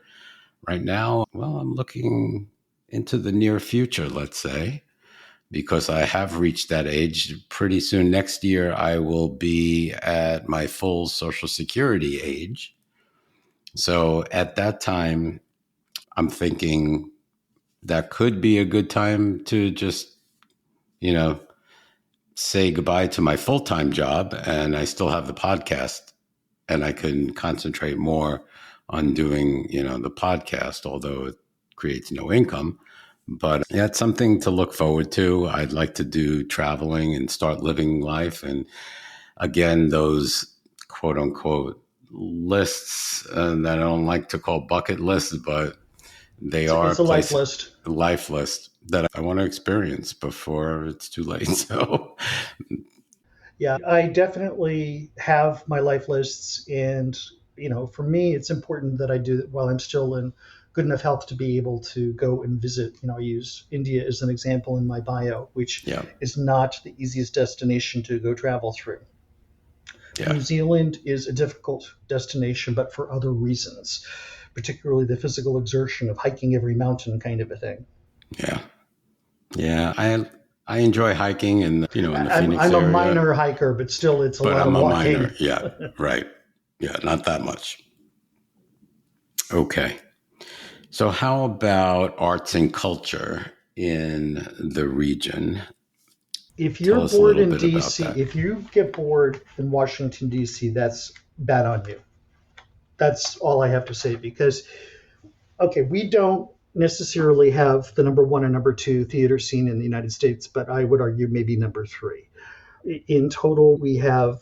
Right now, well, I'm looking into the near future, let's say, because I have reached that age. Pretty soon next year, I will be at my full Social Security age. So at that time, I'm thinking that could be a good time to just, say goodbye to my full-time job, and I still have the podcast, and I can concentrate more on doing, the podcast, although it creates no income. But yeah, it's something to look forward to. I'd like to do traveling and start living life. And again, those quote unquote lists that I don't like to call bucket lists, but they are it's a life list. Life list that I want to experience before it's too late. So yeah, I definitely have my life lists. And, for me, it's important that I do it while I'm still in good enough health to be able to go and visit. I use India as an example in my bio, which is not the easiest destination to go travel through. Yeah. New Zealand is a difficult destination, but for other reasons, particularly the physical exertion of hiking every mountain kind of a thing. Yeah. Yeah. I enjoy hiking in the Phoenix area. I'm a minor hiker, but still it's a lot of walking. Minor. Yeah. Right. Yeah. Not that much. Okay. So how about arts and culture in the region? If you're bored in DC, if you get bored in Washington, DC, that's bad on you. That's all I have to say, because, okay, we don't necessarily have the number one and number two theater scene in the United States, but I would argue maybe number three. In total, we have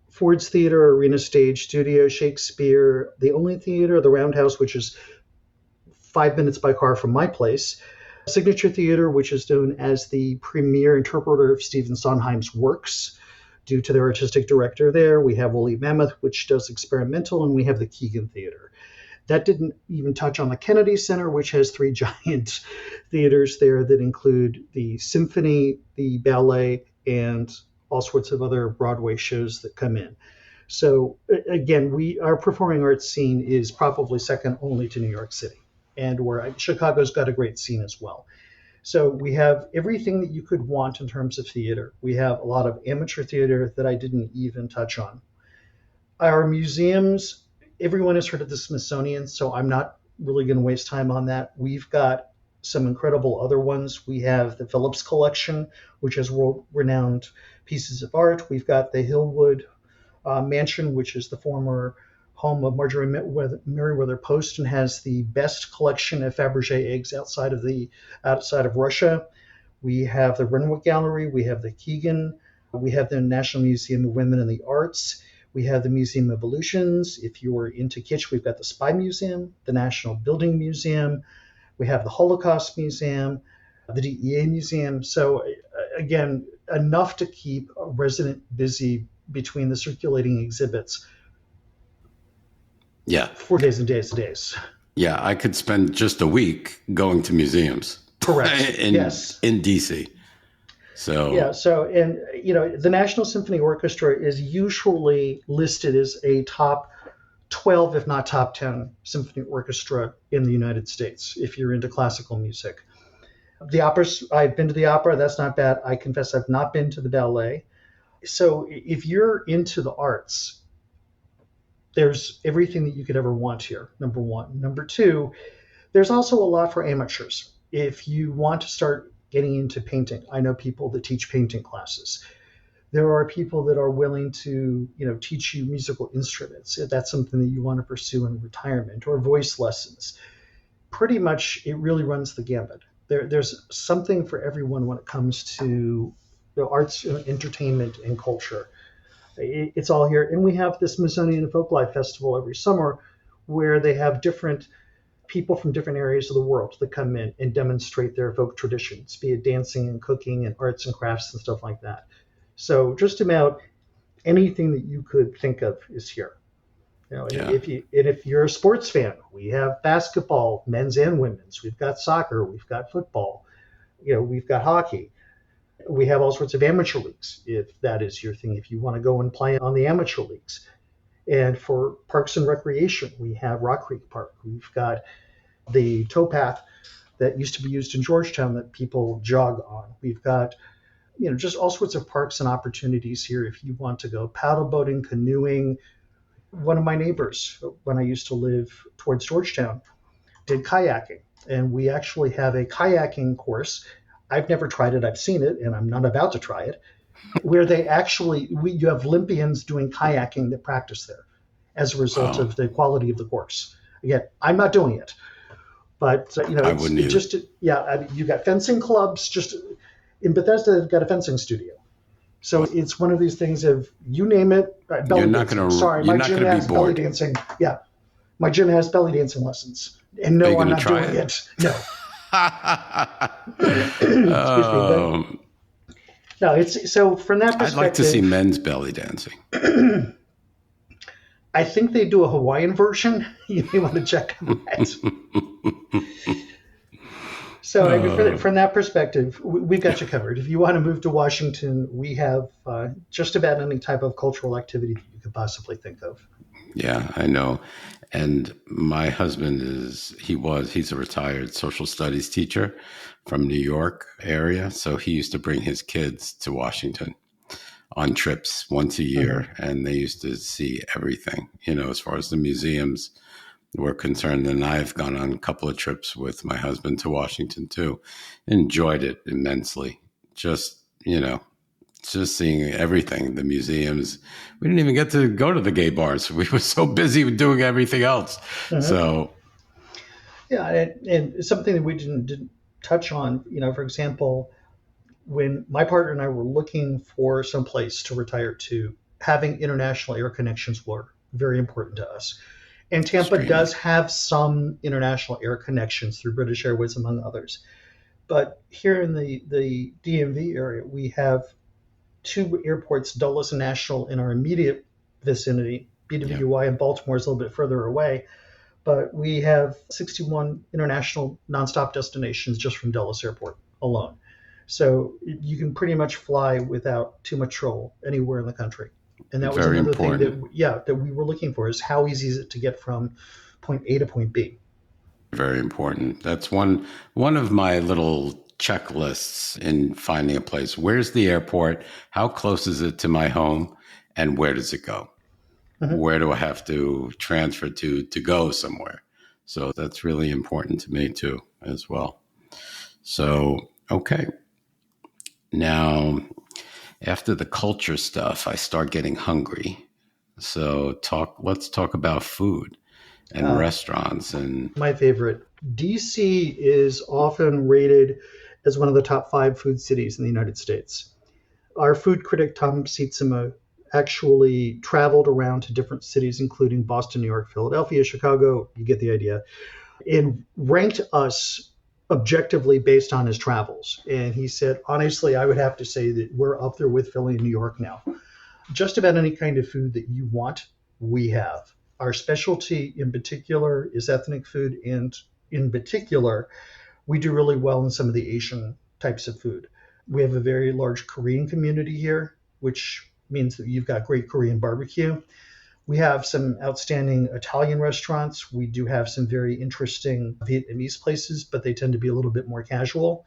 Ford's Theater, Arena Stage, Studio, Shakespeare, the only theater, the Roundhouse, which is 5 minutes by car from my place, Signature Theater, which is known as the premier interpreter of Stephen Sondheim's works due to their artistic director there. We have Woolly Mammoth, which does experimental, and we have the Keegan Theater. That didn't even touch on the Kennedy Center, which has 3 giant theaters there that include the symphony, the ballet, and all sorts of other Broadway shows that come in. So again, our performing arts scene is probably second only to New York City, and Chicago's got a great scene as well. So we have everything that you could want in terms of theater. We have a lot of amateur theater that I didn't even touch on. Our museums, everyone has heard of the Smithsonian, so I'm not really going to waste time on that. We've got some incredible other ones. We have the Phillips Collection, which has world-renowned pieces of art. We've got the Hillwood Mansion, which is the former home of Marjorie Merriweather Post and has the best collection of Fabergé eggs outside of Russia. We have the Renwick Gallery. We have the Keegan. We have the National Museum of Women in the Arts. We have the Museum of Illusions. If you were into kitsch, we've got the Spy Museum, the National Building Museum. We have the Holocaust Museum, the DEA Museum. So again, enough to keep a resident busy between the circulating exhibits. Yeah. 4 days and days and days. Yeah, I could spend just a week going to museums. Correct. Yes. In DC. So yeah, and the National Symphony Orchestra is usually listed as a top 12, if not top 10 symphony orchestra in the United States, if you're into classical music. The operas, I've been to the opera, that's not bad. I confess I've not been to the ballet. So if you're into the arts, there's everything that you could ever want here, number one. Number two, there's also a lot for amateurs. If you want to start getting into painting, I know people that teach painting classes. There are people that are willing to, teach you musical instruments if that's something that you want to pursue in retirement, or voice lessons. Pretty much, it really runs the gambit. There's something for everyone when it comes to arts, entertainment, and culture. It's all here. And we have this Smithsonian Folklife Festival every summer where they have different people from different areas of the world that come in and demonstrate their folk traditions, be it dancing and cooking and arts and crafts and stuff like that. So just about anything that you could think of is here. And Yeah. if you're a sports fan, we have basketball, men's and women's. We've got soccer, we've got football, we've got hockey. We have all sorts of amateur leagues, if that is your thing, if you want to go and play on the amateur leagues. And for parks and recreation, we have Rock Creek Park. We've got the towpath that used to be used in Georgetown that people jog on. We've got, just all sorts of parks and opportunities here if you want to go paddle boating, canoeing. One of my neighbors, when I used to live towards Georgetown, did kayaking. And we actually have a kayaking course. I've never tried it. I've seen it, and I'm not about to try it, where you have Olympians doing kayaking that practice there as a result of the quality of the course. Again, I'm not doing it, but I wouldn't either. You got fencing clubs. Just in Bethesda, they've got a fencing studio. So it's one of these things of, you name it. You're not going to be bored. Belly dancing. Yeah, my gym has belly dancing lessons, and no, I'm not doing it. No. No, it's so from that perspective. I'd like to see men's belly dancing. I think they do a Hawaiian version. You may want to check on that. So I mean, from that perspective, we've got you covered. If you want to move to Washington, we have just about any type of cultural activity that you could possibly think of. Yeah, I know. And my husband he's a retired social studies teacher from New York area. So he used to bring his kids to Washington on trips once a year. Mm-hmm. And they used to see everything, as far as the museums were concerned. And I've gone on a couple of trips with my husband to Washington too. Enjoyed it immensely. Just seeing everything, the museums. We didn't even get to go to the gay bars. We were so busy with doing everything else. Mm-hmm. So, yeah, and something that we didn't touch on, for example, when my partner and I were looking for some place to retire to, having international air connections were very important to us. And Tampa does have some international air connections through British Airways, among others. But here in the DMV area, we have two airports, Dulles and Nashville, in our immediate vicinity. BWI in Baltimore is a little bit further away. But we have 61 international nonstop destinations just from Dulles Airport alone. So you can pretty much fly without too much trouble anywhere in the country. And that was very another important thing that we were looking for, is how easy is it to get from point A to point B. Very important. That's one of my little checklists in finding a place. Where's the airport? How close is it to my home? And where does it go? Mm-hmm. Where do I have to transfer to go somewhere? So that's really important to me too, as well. So, okay. Now, after the culture stuff, I start getting hungry. So let's talk about food and restaurants. And my favorite, DC is often rated as one of the top 5 food cities in the United States. Our food critic, Tom Sietsema, actually traveled around to different cities, including Boston, New York, Philadelphia, Chicago, you get the idea, and ranked us objectively based on his travels. And he said, honestly, I would have to say that we're up there with Philly and New York now. Just about any kind of food that you want, we have. Our specialty in particular is ethnic food, and in particular, we do really well in some of the Asian types of food. We have a very large Korean community here, which means that you've got great Korean barbecue. We have some outstanding Italian restaurants. We do have some very interesting Vietnamese places, but they tend to be a little bit more casual.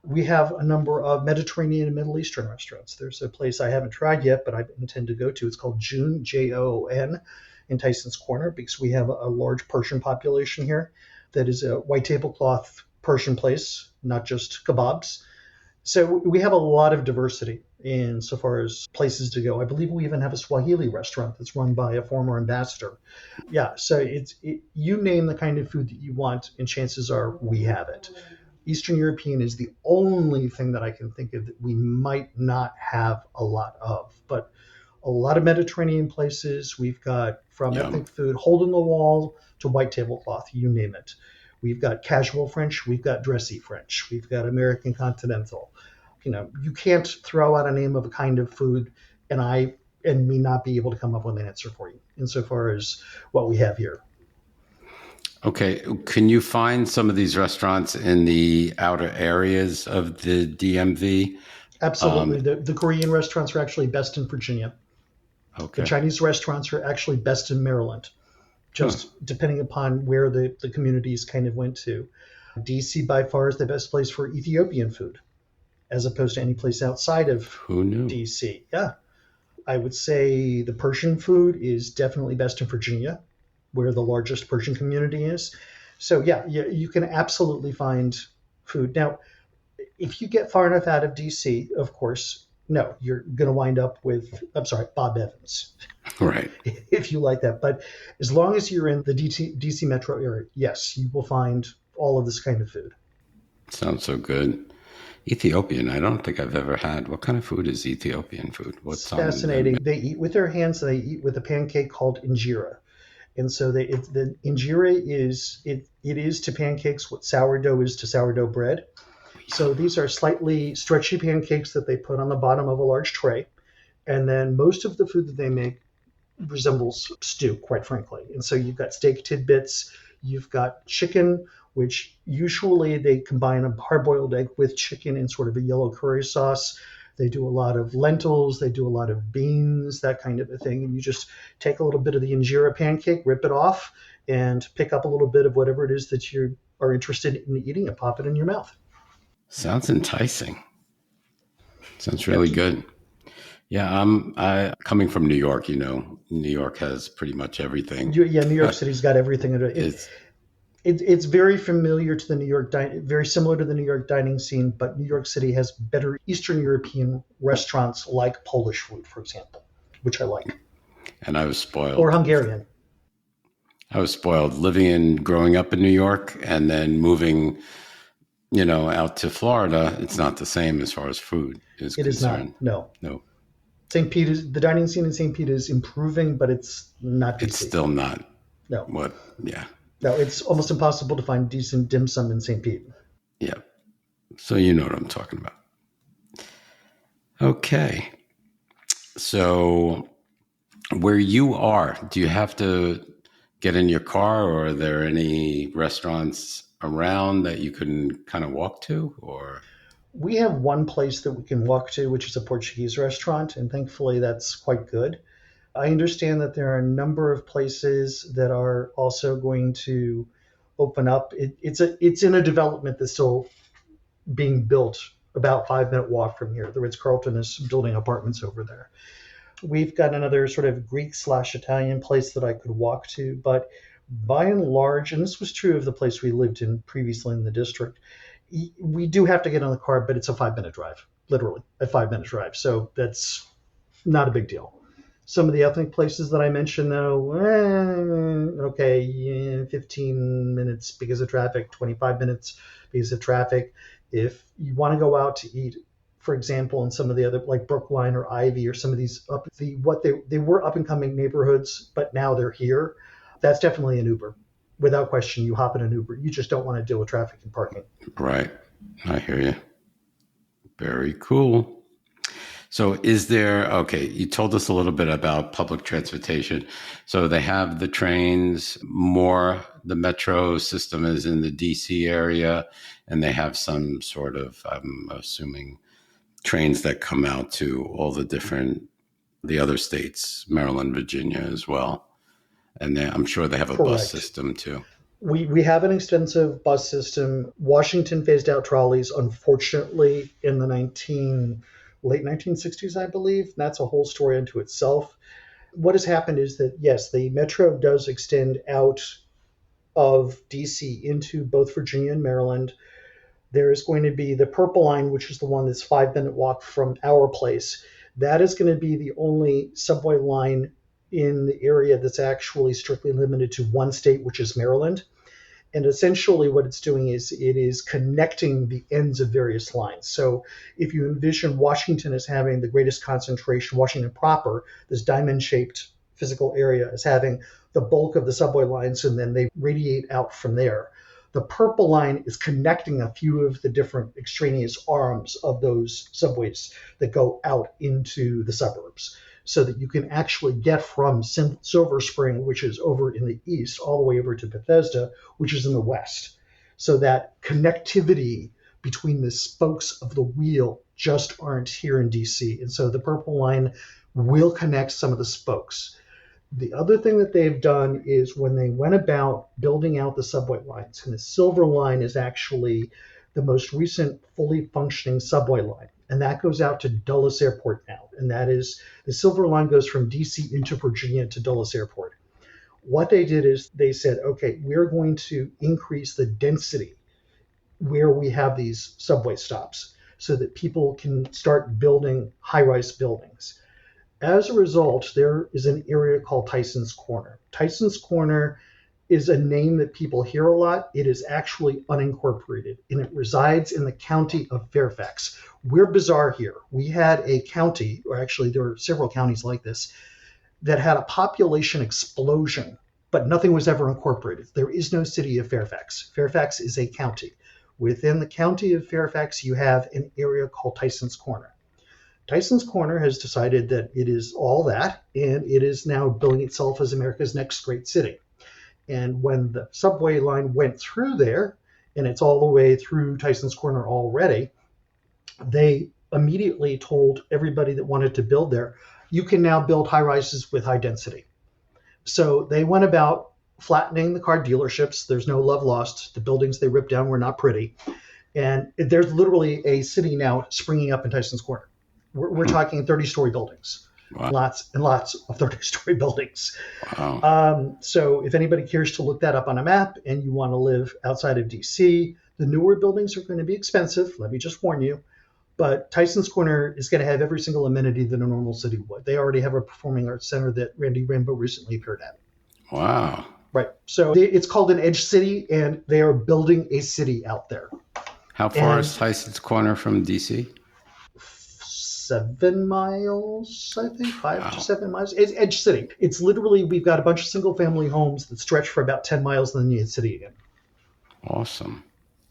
We have a number of Mediterranean and Middle Eastern restaurants. There's a place I haven't tried yet, but I intend to go to. It's called Joon, Joon, in Tyson's Corner, because we have a large Persian population here that is a white tablecloth Persian place, not just kebabs. So we have a lot of diversity in so far as places to go. I believe we even have a Swahili restaurant that's run by a former ambassador. Yeah, so you name the kind of food that you want, and chances are we have it. Eastern European is the only thing that I can think of that we might not have a lot of, but a lot of Mediterranean places. We've got from Yum. ethnic food, hole in the wall to white tablecloth, you name it. We've got casual French, we've got dressy French, we've got American continental. You can't throw out a name of a kind of food and me not be able to come up with an answer for you insofar as what we have here. Okay. Can you find some of these restaurants in the outer areas of the DMV? Absolutely. The Korean restaurants are actually best in Virginia. The Okay. Chinese restaurants are actually best in Maryland, just depending upon where the communities kind of went to. DC by far is the best place for Ethiopian food, as opposed to any place outside of Who knew? DC. Yeah. I would say the Persian food is definitely best in Virginia, where the largest Persian community is. So yeah, you can absolutely find food. Now, if you get far enough out of DC, of course, no, you're going to wind up with, I'm sorry, Bob Evans, Right. if you like that. But as long as you're in the DC metro area, yes, you will find all of this kind of food. Sounds so good. Ethiopian, I don't think I've ever had. What kind of food is Ethiopian food? It's What's on fascinating. the They eat with their hands. They eat with a pancake called injera. And so the injera is to pancakes what sourdough is to sourdough bread. So these are slightly stretchy pancakes that they put on the bottom of a large tray. And then most of the food that they make resembles stew, quite frankly. And so you've got steak tidbits, you've got chicken, which usually they combine a hard-boiled egg with chicken in sort of a yellow curry sauce. They do a lot of lentils, they do a lot of beans, that kind of a thing. And you just take a little bit of the injera pancake, rip it off, and pick up a little bit of whatever it is that you are interested in eating and pop it in your mouth. Sounds enticing. Sounds really good. Yeah, I coming from New York, New York has pretty much everything. Yeah, New York City's got everything. It's very familiar to the very similar to the New York dining scene, but New York City has better Eastern European restaurants like Polish food, for example, which I like. And I was spoiled. Or Hungarian. I was spoiled growing up in New York and then moving, out to Florida. It's not the same as far as food is concerned. It is not. No. St. Pete the dining scene in St. Pete is improving, but it's not DC. It's still not. No. What? Yeah. No, it's almost impossible to find decent dim sum in St. Pete. Yeah. So you know what I'm talking about. Okay. So where you are, do you have to get in your car, or are there any restaurants around that you can kind of walk to, or? We have one place that we can walk to, which is a Portuguese restaurant, and thankfully that's quite good. I understand that there are a number of places that are also going to open up. It's in a development that's still being built about 5-minute walk from here. The Ritz-Carlton is building apartments over there. We've got another sort of Greek/Italian place that I could walk to, but by and large, and this was true of the place we lived in previously in the district, we do have to get in the car, but it's a 5-minute drive, literally a 5-minute drive. So that's not a big deal. Some of the ethnic places that I mentioned, though, 15 minutes because of traffic, 25 minutes because of traffic. If you want to go out to eat, for example, in some of the other, like Brookline or Ivy or some of these they were up and coming neighborhoods, but now they're here. That's definitely an Uber. Without question, you hop in an Uber. You just don't want to deal with traffic and parking. Right. I hear you. Very cool. So you told us a little bit about public transportation. So they have the trains, the metro system is in the DC area, and they have some sort of, I'm assuming, trains that come out to all the other states, Maryland, Virginia as well. And I'm sure they have a Correct. bus system too. We have an extensive bus system. Washington phased out trolleys, unfortunately, in the late 1960s, I believe. That's a whole story unto itself. What has happened is that, yes, the metro does extend out of DC into both Virginia and Maryland. There's going to be the Purple Line, which is the one that's 5 minute walk from our place. That is going to be the only subway line in the area that's actually strictly limited to one state, which is Maryland. And essentially what it's doing is it is connecting the ends of various lines. So if you envision Washington as having the greatest concentration, Washington proper, this diamond-shaped physical area, as having the bulk of the subway lines, and then they radiate out from there. The Purple Line is connecting a few of the different extraneous arms of those subways that go out into the suburbs, so that you can actually get from Silver Spring, which is over in the east, all the way over to Bethesda, which is in the west. So that connectivity between the spokes of the wheel just aren't here in DC. And so the Purple Line will connect some of the spokes. The other thing that they've done is when they went about building out the subway lines, and the Silver Line is actually the most recent fully functioning subway line. And that goes out to Dulles Airport now. And that is, the Silver Line goes from DC into Virginia to Dulles Airport. What they did is they said, okay, we're going to increase the density where we have these subway stops so that people can start building high-rise buildings. As a result, there is an area called Tyson's Corner. Tyson's Corner is a name that people hear a lot. It is actually unincorporated, and it resides in the county of Fairfax. We're bizarre here. We had a county, or actually there were several counties like this, that had a population explosion, but nothing was ever incorporated. There is no city of Fairfax. Fairfax is a county. Within the county of Fairfax, you have an area called Tyson's Corner. Tyson's Corner has decided that it is all that, and it is now billing itself as America's next great city. And when the subway line went through there, and it's all the way through Tyson's Corner already, they immediately told everybody that wanted to build there, you can now build high rises with high density. So they went about flattening the car dealerships. There's no love lost. The buildings they ripped down were not pretty. And there's literally a city now springing up in Tyson's Corner. We're talking 30-story buildings. Wow. Lots and lots of 30-story buildings. Wow. So if anybody cares to look that up on a map and you want to live outside of DC, the newer buildings are going to be expensive. Let me just warn you. But Tyson's Corner is going to have every single amenity that a normal city would. They already have a performing arts center that Randy Rainbow recently appeared at. Wow. Right. So it's called an edge city, and they are building a city out there. How far is Tyson's Corner from DC? 7 miles, I think, 5 to 7 miles. It's edge city. It's literally, we've got a bunch of single family homes that stretch for about 10 miles and then you hit city again. Awesome.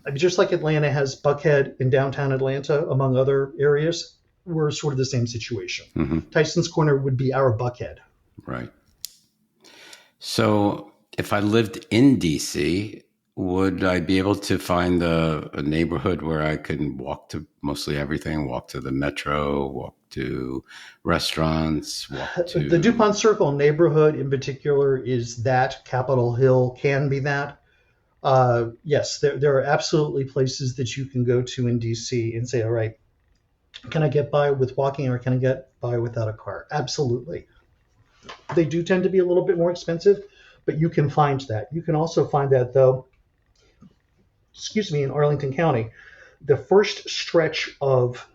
I mean, just like Atlanta has Buckhead in downtown Atlanta, among other areas, we're sort of the same situation. Mm-hmm. Tyson's Corner would be our Buckhead. Right. So if I lived in DC, would I be able to find a neighborhood where I can walk to mostly everything, walk to the metro, walk to restaurants, walk to... The DuPont Circle neighborhood in particular is that. Capitol Hill can be that. Yes, there are absolutely places that you can go to in DC and say, all right, can I get by with walking or can I get by without a car? Absolutely. They do tend to be a little bit more expensive, but you can find that. You can also find that, though, in Arlington County, the first stretch of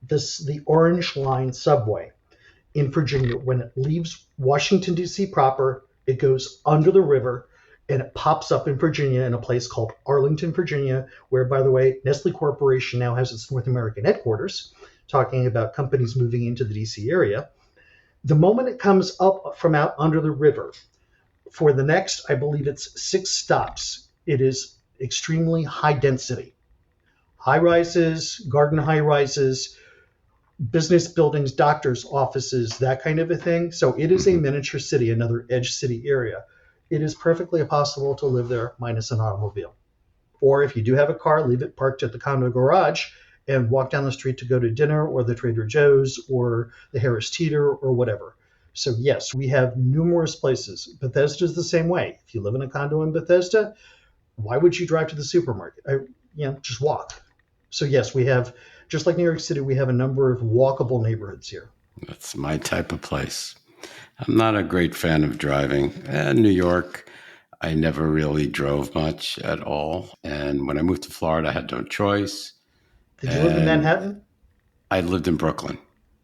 the Orange Line subway in Virginia, when it leaves Washington, D.C. proper, it goes under the river and it pops up in Virginia in a place called Arlington, Virginia, where, by the way, Nestle Corporation now has its North American headquarters, talking about companies moving into the D.C. area. The moment it comes up from out under the river, for the next, I believe it's 6 stops, it is extremely high density. High rises, garden high rises, business buildings, doctors' offices, that kind of a thing. So it is a miniature city, another edge city area. It is perfectly possible to live there minus an automobile. Or if you do have a car, leave it parked at the condo garage and walk down the street to go to dinner or the Trader Joe's or the Harris Teeter or whatever. So yes, we have numerous places. Bethesda is the same way. If you live in a condo in Bethesda, why would you drive to the supermarket? Just walk. So yes, we have, just like New York City, we have a number of walkable neighborhoods here. That's my type of place. I'm not a great fan of driving. New York, I never really drove much at all. And when I moved to Florida, I had no choice. Did you live in And Manhattan? I lived in Brooklyn.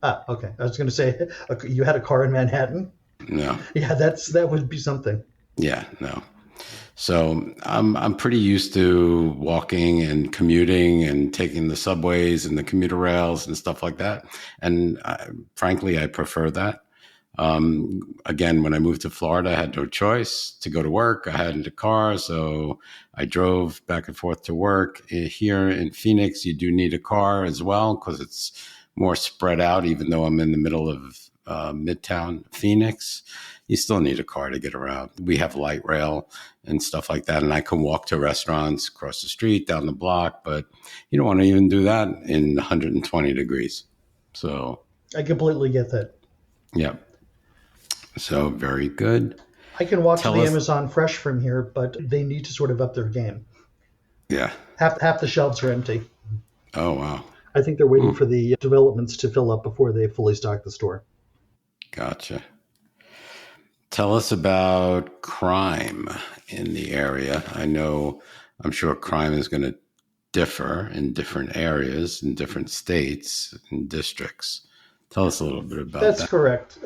Ah, okay. I was going to say you had a car in Manhattan. No. Yeah, that would be something. Yeah, no. So I'm pretty used to walking and commuting and taking the subways and the commuter rails and stuff like that. And frankly, I prefer that. Again, when I moved to Florida, I had no choice to go to work. I had a car, so I drove back and forth to work. Here in Phoenix, you do need a car as well because it's more spread out, even though I'm in the middle of Midtown Phoenix. You still need a car to get around. We have light rail and stuff like that, and I can walk to restaurants across the street, down the block, but you don't want to even do that in 120 degrees. So I completely get that. yeah. So very good. I can walk Tell to the us. Amazon Fresh from here, but they need to sort of up their game. Yeah. Half the shelves are empty. Oh, wow. I think they're waiting for the developments to fill up before they fully stock the store. Gotcha. Tell us about crime in the area. I'm sure crime is going to differ in different areas, in different states and districts. Tell us a little bit about That's that. correct.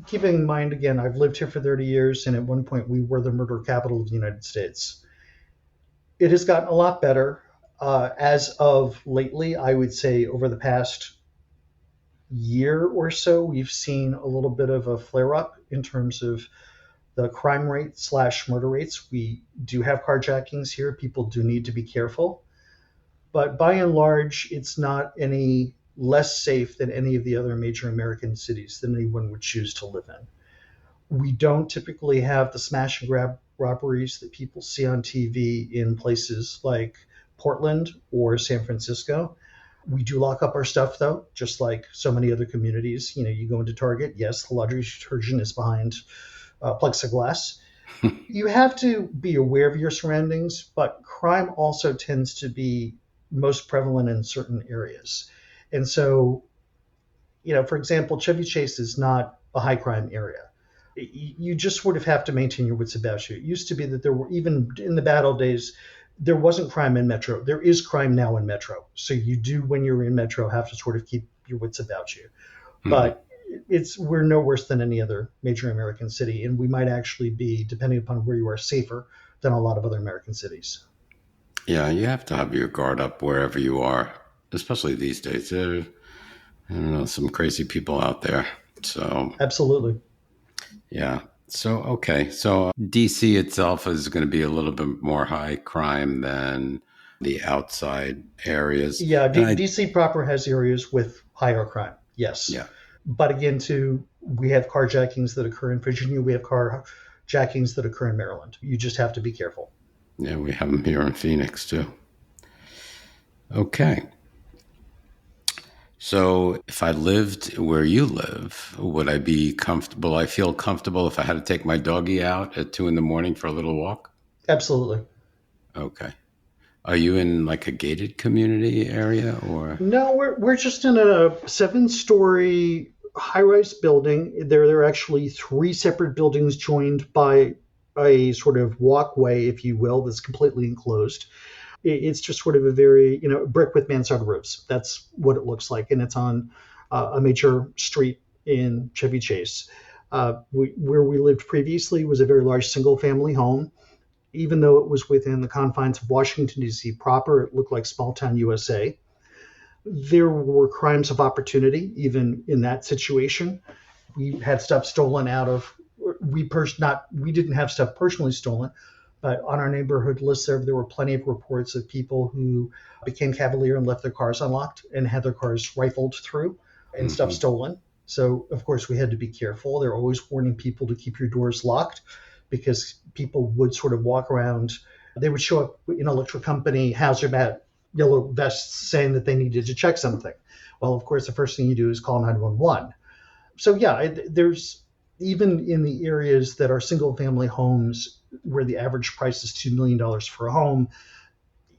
Keeping in mind, again, I've lived here for 30 years, and at one point we were the murder capital of the United States. It has gotten a lot better. As of lately, I would say over the past year or so, we've seen a little bit of a flare up in terms of the crime rate / murder rates. We do have carjackings here. People do need to be careful. But by and large, it's not any less safe than any of the other major American cities that anyone would choose to live in. We don't typically have the smash and grab robberies that people see on TV in places like Portland or San Francisco. We do lock up our stuff, though, just like so many other communities. You go into Target, yes, the laundry detergent is behind plexiglass. You have to be aware of your surroundings, but crime also tends to be most prevalent in certain areas. And so, for example, Chevy Chase is not a high crime area. You just sort of have to maintain your wits about you. It used to be that there were, even in the bad old days, there wasn't crime in Metro. There is crime now in Metro. So you do, when you're in Metro, have to sort of keep your wits about you. Mm-hmm. But we're no worse than any other major American city, and we might actually be, depending upon where you are, safer than a lot of other American cities. Yeah, you have to have your guard up wherever you are, especially these days. There are, I don't know, some crazy people out there. So absolutely. Yeah. So, okay. So DC itself is going to be a little bit more high crime than the outside areas. Yeah. DC proper has areas with higher crime. Yes. Yeah. But again, we have carjackings that occur in Virginia. We have carjackings that occur in Maryland. You just have to be careful. Yeah. We have them here in Phoenix too. Okay. So if I lived where you live, would I be comfortable? I feel comfortable if I had to take my doggie out at 2 a.m. for a little walk? Absolutely. Okay. Are you in like a gated community area or? No, we're just in a 7-story high-rise building. There are actually 3 separate buildings joined by a sort of walkway, if you will, that's completely enclosed. It's just sort of a very, brick with mansard roofs. That's what it looks like. And it's on a major street in Chevy Chase. Where we lived previously was a very large single-family home. Even though it was within the confines of Washington, D.C. proper, it looked like small-town USA. There were crimes of opportunity, even in that situation. We had stuff stolen out of, we didn't have stuff personally stolen, but on our neighborhood list there were plenty of reports of people who became cavalier and left their cars unlocked and had their cars rifled through and stuff stolen. So, of course, we had to be careful. They're always warning people to keep your doors locked because people would sort of walk around. They would show up in electric company hazmat yellow vests saying that they needed to check something. Well, of course, the first thing you do is call 911. So, yeah, there's even in the areas that are single-family homes where the average price is $2 million for a home,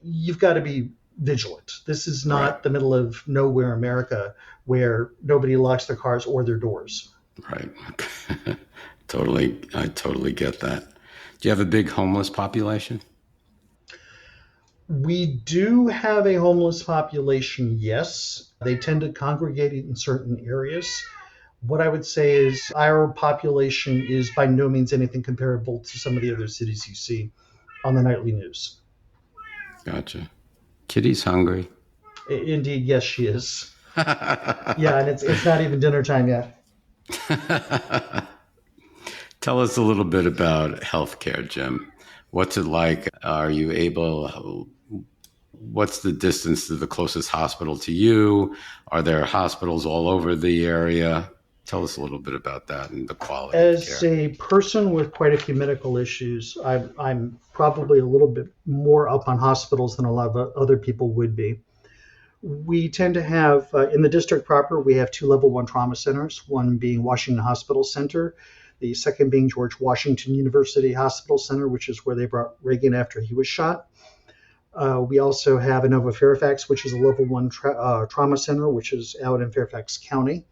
you've got to be vigilant. This is not the middle of nowhere America where nobody locks their cars or their doors. Right. I totally get that. Do you have a big homeless population? We do have a homeless population, yes. They tend to congregate in certain areas. What I would say is our population is by no means anything comparable to some of the other cities you see on the nightly news. Gotcha. Kitty's hungry. Indeed, yes, she is. Yeah, and it's not even dinner time yet. Tell us a little bit about healthcare, Jim. What's it like? Are you able, what's the distance to the closest hospital to you? Are there hospitals all over the area? Tell us a little bit about that and the quality of As care. a person with quite a few medical issues, I'm probably a little bit more up on hospitals than a lot of other people would be. We tend to have, in the district proper, we have two level one trauma centers, one being Washington Hospital Center, the second being George Washington University Hospital Center, which is where they brought Reagan after he was shot. We also have Inova Fairfax, which is a level one trauma center, which is out in Fairfax County.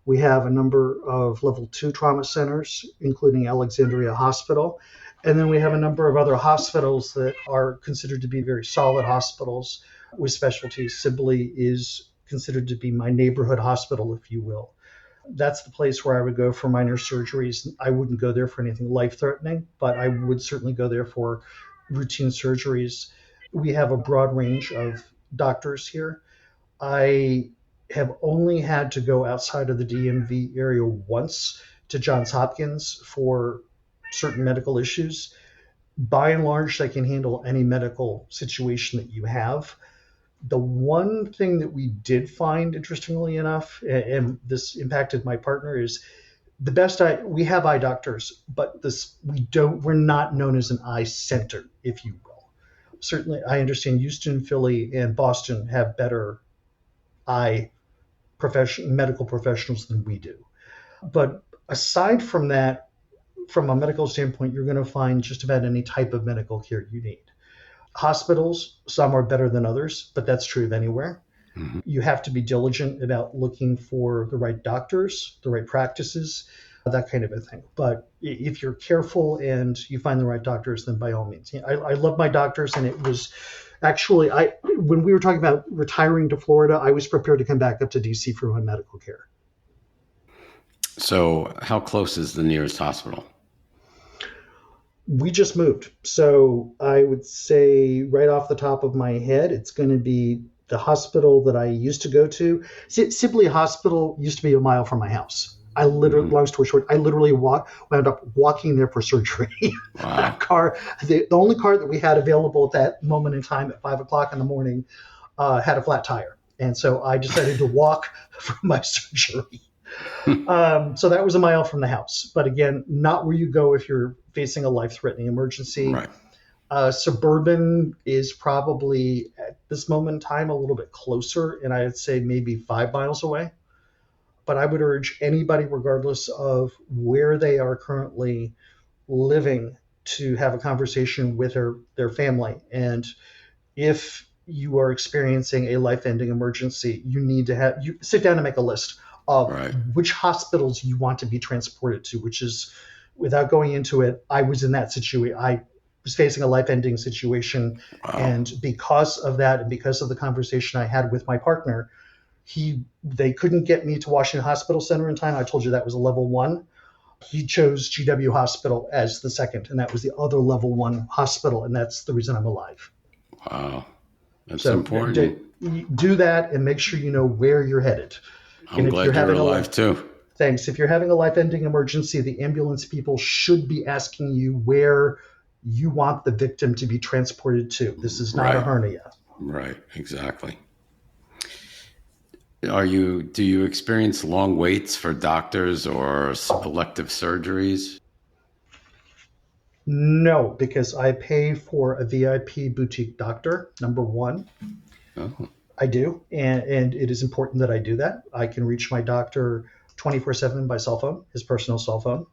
We have a number of level two trauma centers, including Alexandria Hospital. And then we have a number of other hospitals that are considered to be very solid hospitals with specialties. Sibley is considered to be my neighborhood hospital, if you will. That's the place where I would go for minor surgeries. I wouldn't go there for anything life-threatening, but I would certainly go there for routine surgeries. We have a broad range of doctors here. I have only had to go outside of the DMV area once to Johns Hopkins for certain medical issues. By and large, they can handle any medical situation that you have. The one thing that we did find, interestingly enough, and this impacted my partner, is we have eye doctors, but we're not known as an eye center, if you will. Certainly, I understand Houston, Philly, and Boston have better eye medical professionals than we do. But aside from that, from a medical standpoint, you're going to find just about any type of medical care you need. Hospitals, some are better than others, but that's true of anywhere. Mm-hmm. You have to be diligent about looking for the right doctors, the right practices, that kind of a thing. But if you're careful and you find the right doctors, then by all means. I love my doctors, and it was actually, when we were talking about retiring to Florida, I was prepared to come back up to DC for my medical care. So how close is the nearest hospital? We just moved. So I would say right off the top of my head, it's going to be the hospital that I used to go to. Sibley Hospital used to be a mile from my house. I literally, long story short, I literally wound up walking there for surgery. Wow. The only car that we had available at that moment in time at 5 o'clock in the morning had a flat tire. And so I decided to walk for my surgery. So that was a mile from the house. But again, not where you go if you're facing a life-threatening emergency. Right. Suburban is probably, at this moment in time, a little bit closer, and I'd say maybe 5 miles away. But I would urge anybody, regardless of where they are currently living, to have a conversation with their family. And if you are experiencing a life-ending emergency, you need to sit down and make a list of which hospitals you want to be transported to, which is, without going into it, I was in that situation. I was facing a life-ending situation. Wow. And because of that, and because of the conversation I had with my partner, they couldn't get me to Washington Hospital Center in time. I told you that was a level one. He chose GW Hospital as the second, and that was the other level one hospital, and that's the reason I'm alive. Wow. That's important. Do that and make sure you know where you're headed. I'm glad you're alive too. Thanks. If you're having a life-ending emergency, the ambulance people should be asking you where you want the victim to be transported to. This is not a hernia. Right, exactly. Do you experience long waits for doctors or elective surgeries? No, because I pay for a VIP boutique doctor, number one. Oh. I do, and it is important that I do that. I can reach my doctor 24/7 by cell phone, his personal cell phone.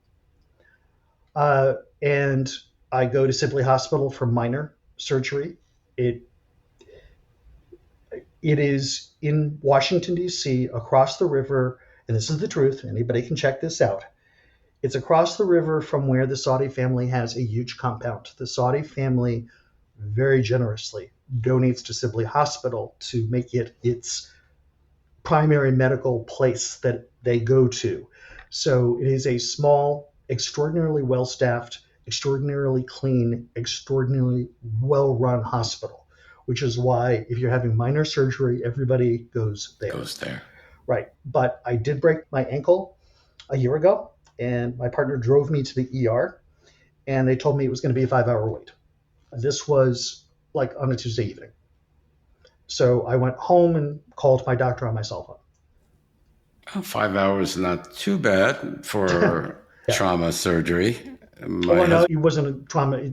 And I go to Sibley Hospital for minor surgery. It is in Washington, D.C., across the river, and this is the truth. Anybody can check this out. It's across the river from where the Saudi family has a huge compound. The Saudi family very generously donates to Sibley Hospital to make it its primary medical place that they go to. So it is a small, extraordinarily well staffed, extraordinarily clean, extraordinarily well run hospital, which is why if you're having minor surgery, everybody goes there. Goes there. Right. But I did break my ankle a year ago, and my partner drove me to the ER, and they told me it was going to be a 5-hour wait. This was like on a Tuesday evening. So I went home and called my doctor on my cell phone. Oh, 5 hours, not too bad for trauma surgery. No, it wasn't a trauma.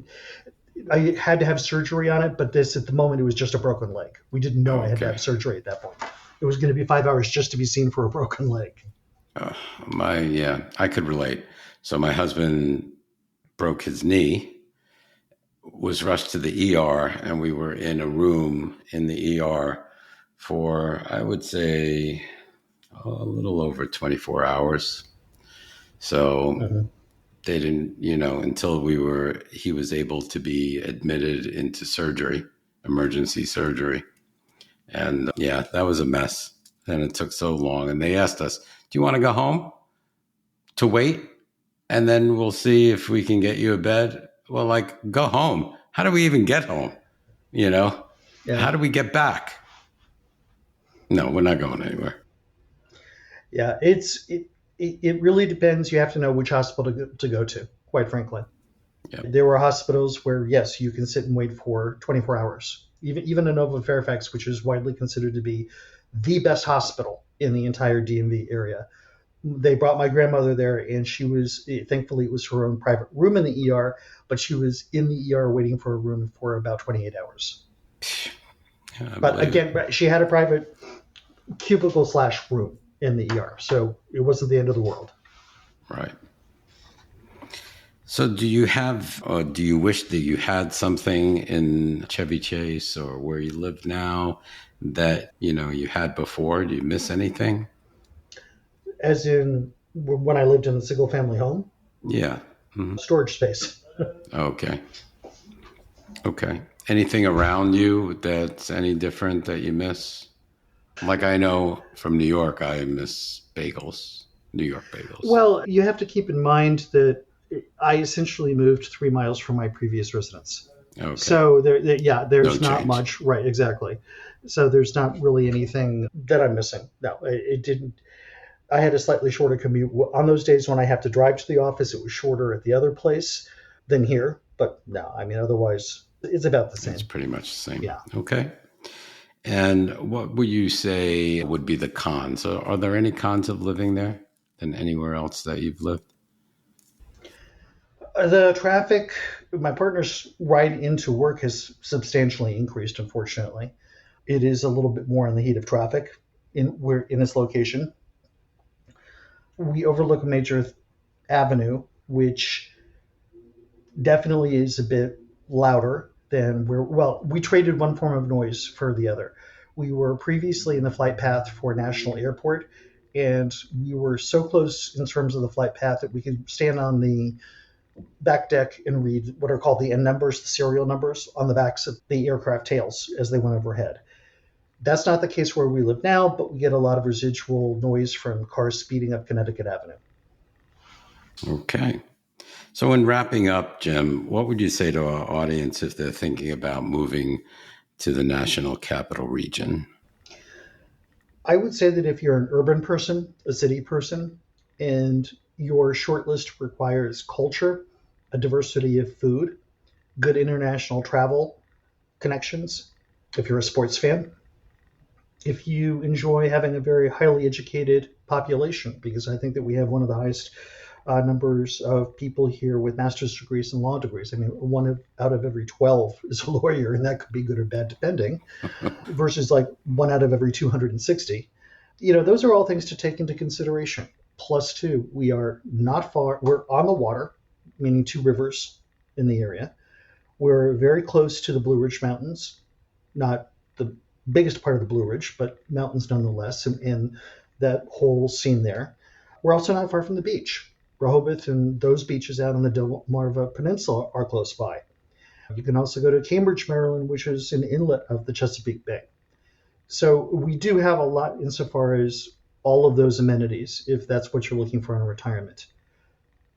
I had to have surgery on it, but at the moment, it was just a broken leg. We didn't know I had to have surgery at that point. It was going to be 5 hours just to be seen for a broken leg. I could relate. So my husband broke his knee, was rushed to the ER, and we were in a room in the ER for, I would say, a little over 24 hours. So they didn't, until he was able to be admitted into surgery, emergency surgery. And that was a mess. And it took so long. And they asked us, do you want to go home to wait? And then we'll see if we can get you a bed. Well, go home. How do we even get home? How do we get back? No, we're not going anywhere. Yeah, it really depends. You have to know which hospital to go to, quite frankly. Yeah. There were hospitals where, yes, you can sit and wait for 24 hours. Even Inova Fairfax, which is widely considered to be the best hospital in the entire DMV area. They brought my grandmother there, and thankfully, it was her own private room in the ER, but she was in the ER waiting for a room for about 28 hours. But again, she had a private cubicle/room in the ER, so it wasn't the end of the world. Right. So do you wish that you had something in Chevy Chase or where you live now that, you had before? Do you miss anything? As in when I lived in the single family home? Yeah. Mm-hmm. Storage space. Okay. Anything around you that's any different that you miss? Like I know from New York, I miss bagels, New York bagels. Well, you have to keep in mind that I essentially moved 3 miles from my previous residence. Okay. So there's No not change. much. Right, exactly. So there's not really anything that I'm missing. No, it didn't. I had a slightly shorter commute. On those days when I have to drive to the office, it was shorter at the other place than here. But no, otherwise, it's about the same. It's pretty much the same. Yeah. Okay. And what would you say would be the cons? Are there any cons of living there than anywhere else that you've lived? The traffic, my partner's ride into work has substantially increased, unfortunately. It is a little bit more in the heat of traffic. We're in this location. We overlook a major avenue, which definitely is a bit louder than we traded one form of noise for the other. We were previously in the flight path for National Airport, and we were so close in terms of the flight path that we could stand on the back deck and read what are called the N numbers, the serial numbers on the backs of the aircraft tails as they went overhead. That's not the case where we live now, but we get a lot of residual noise from cars speeding up Connecticut Avenue. Okay. So in wrapping up, Jim, what would you say to our audience if they're thinking about moving to the National Capital Region? I would say that if you're an urban person, a city person, and your short list requires culture, a diversity of food, good international travel connections, if you're a sports fan, if you enjoy having a very highly educated population, because I think that we have one of the highest numbers of people here with master's degrees and law degrees. One out of every 12 is a lawyer, and that could be good or bad depending, versus like 1 out of every 260. Those are all things to take into consideration. Plus, too, we are not far. We're on the water, meaning 2 rivers in the area. We're very close to the Blue Ridge Mountains, not the biggest part of the Blue Ridge, but mountains nonetheless, and that whole scene there. We're also not far from the beach. Rehoboth and those beaches out on the Delmarva Peninsula are close by. You can also go to Cambridge, Maryland, which is an inlet of the Chesapeake Bay. So we do have a lot insofar as all of those amenities, if that's what you're looking for in retirement.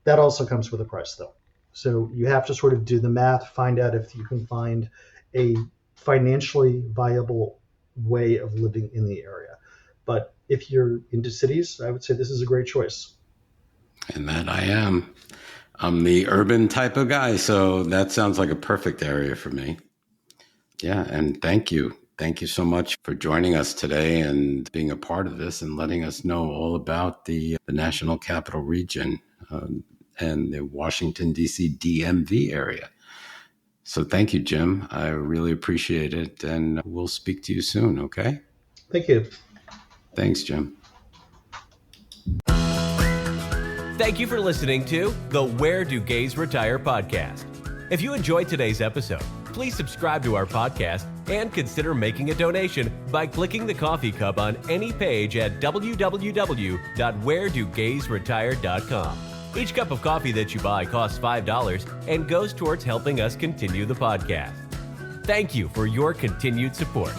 That also comes with a price, though. So you have to sort of do the math, find out if you can find a financially viable way of living in the area. But if you're into cities, I would say this is a great choice. And that I am. I'm the urban type of guy, so that sounds like a perfect area for me. Yeah, and thank you. Thank you so much for joining us today and being a part of this and letting us know all about the National Capital Region and the Washington, D.C. DMV area. So thank you, Jim. I really appreciate it, and we'll speak to you soon, okay? Thank you. Thanks, Jim. Thank you for listening to the Where Do Gays Retire podcast. If you enjoyed today's episode, please subscribe to our podcast and consider making a donation by clicking the coffee cup on any page at www.wheredogaysretire.com. Each cup of coffee that you buy costs $5 and goes towards helping us continue the podcast. Thank you for your continued support.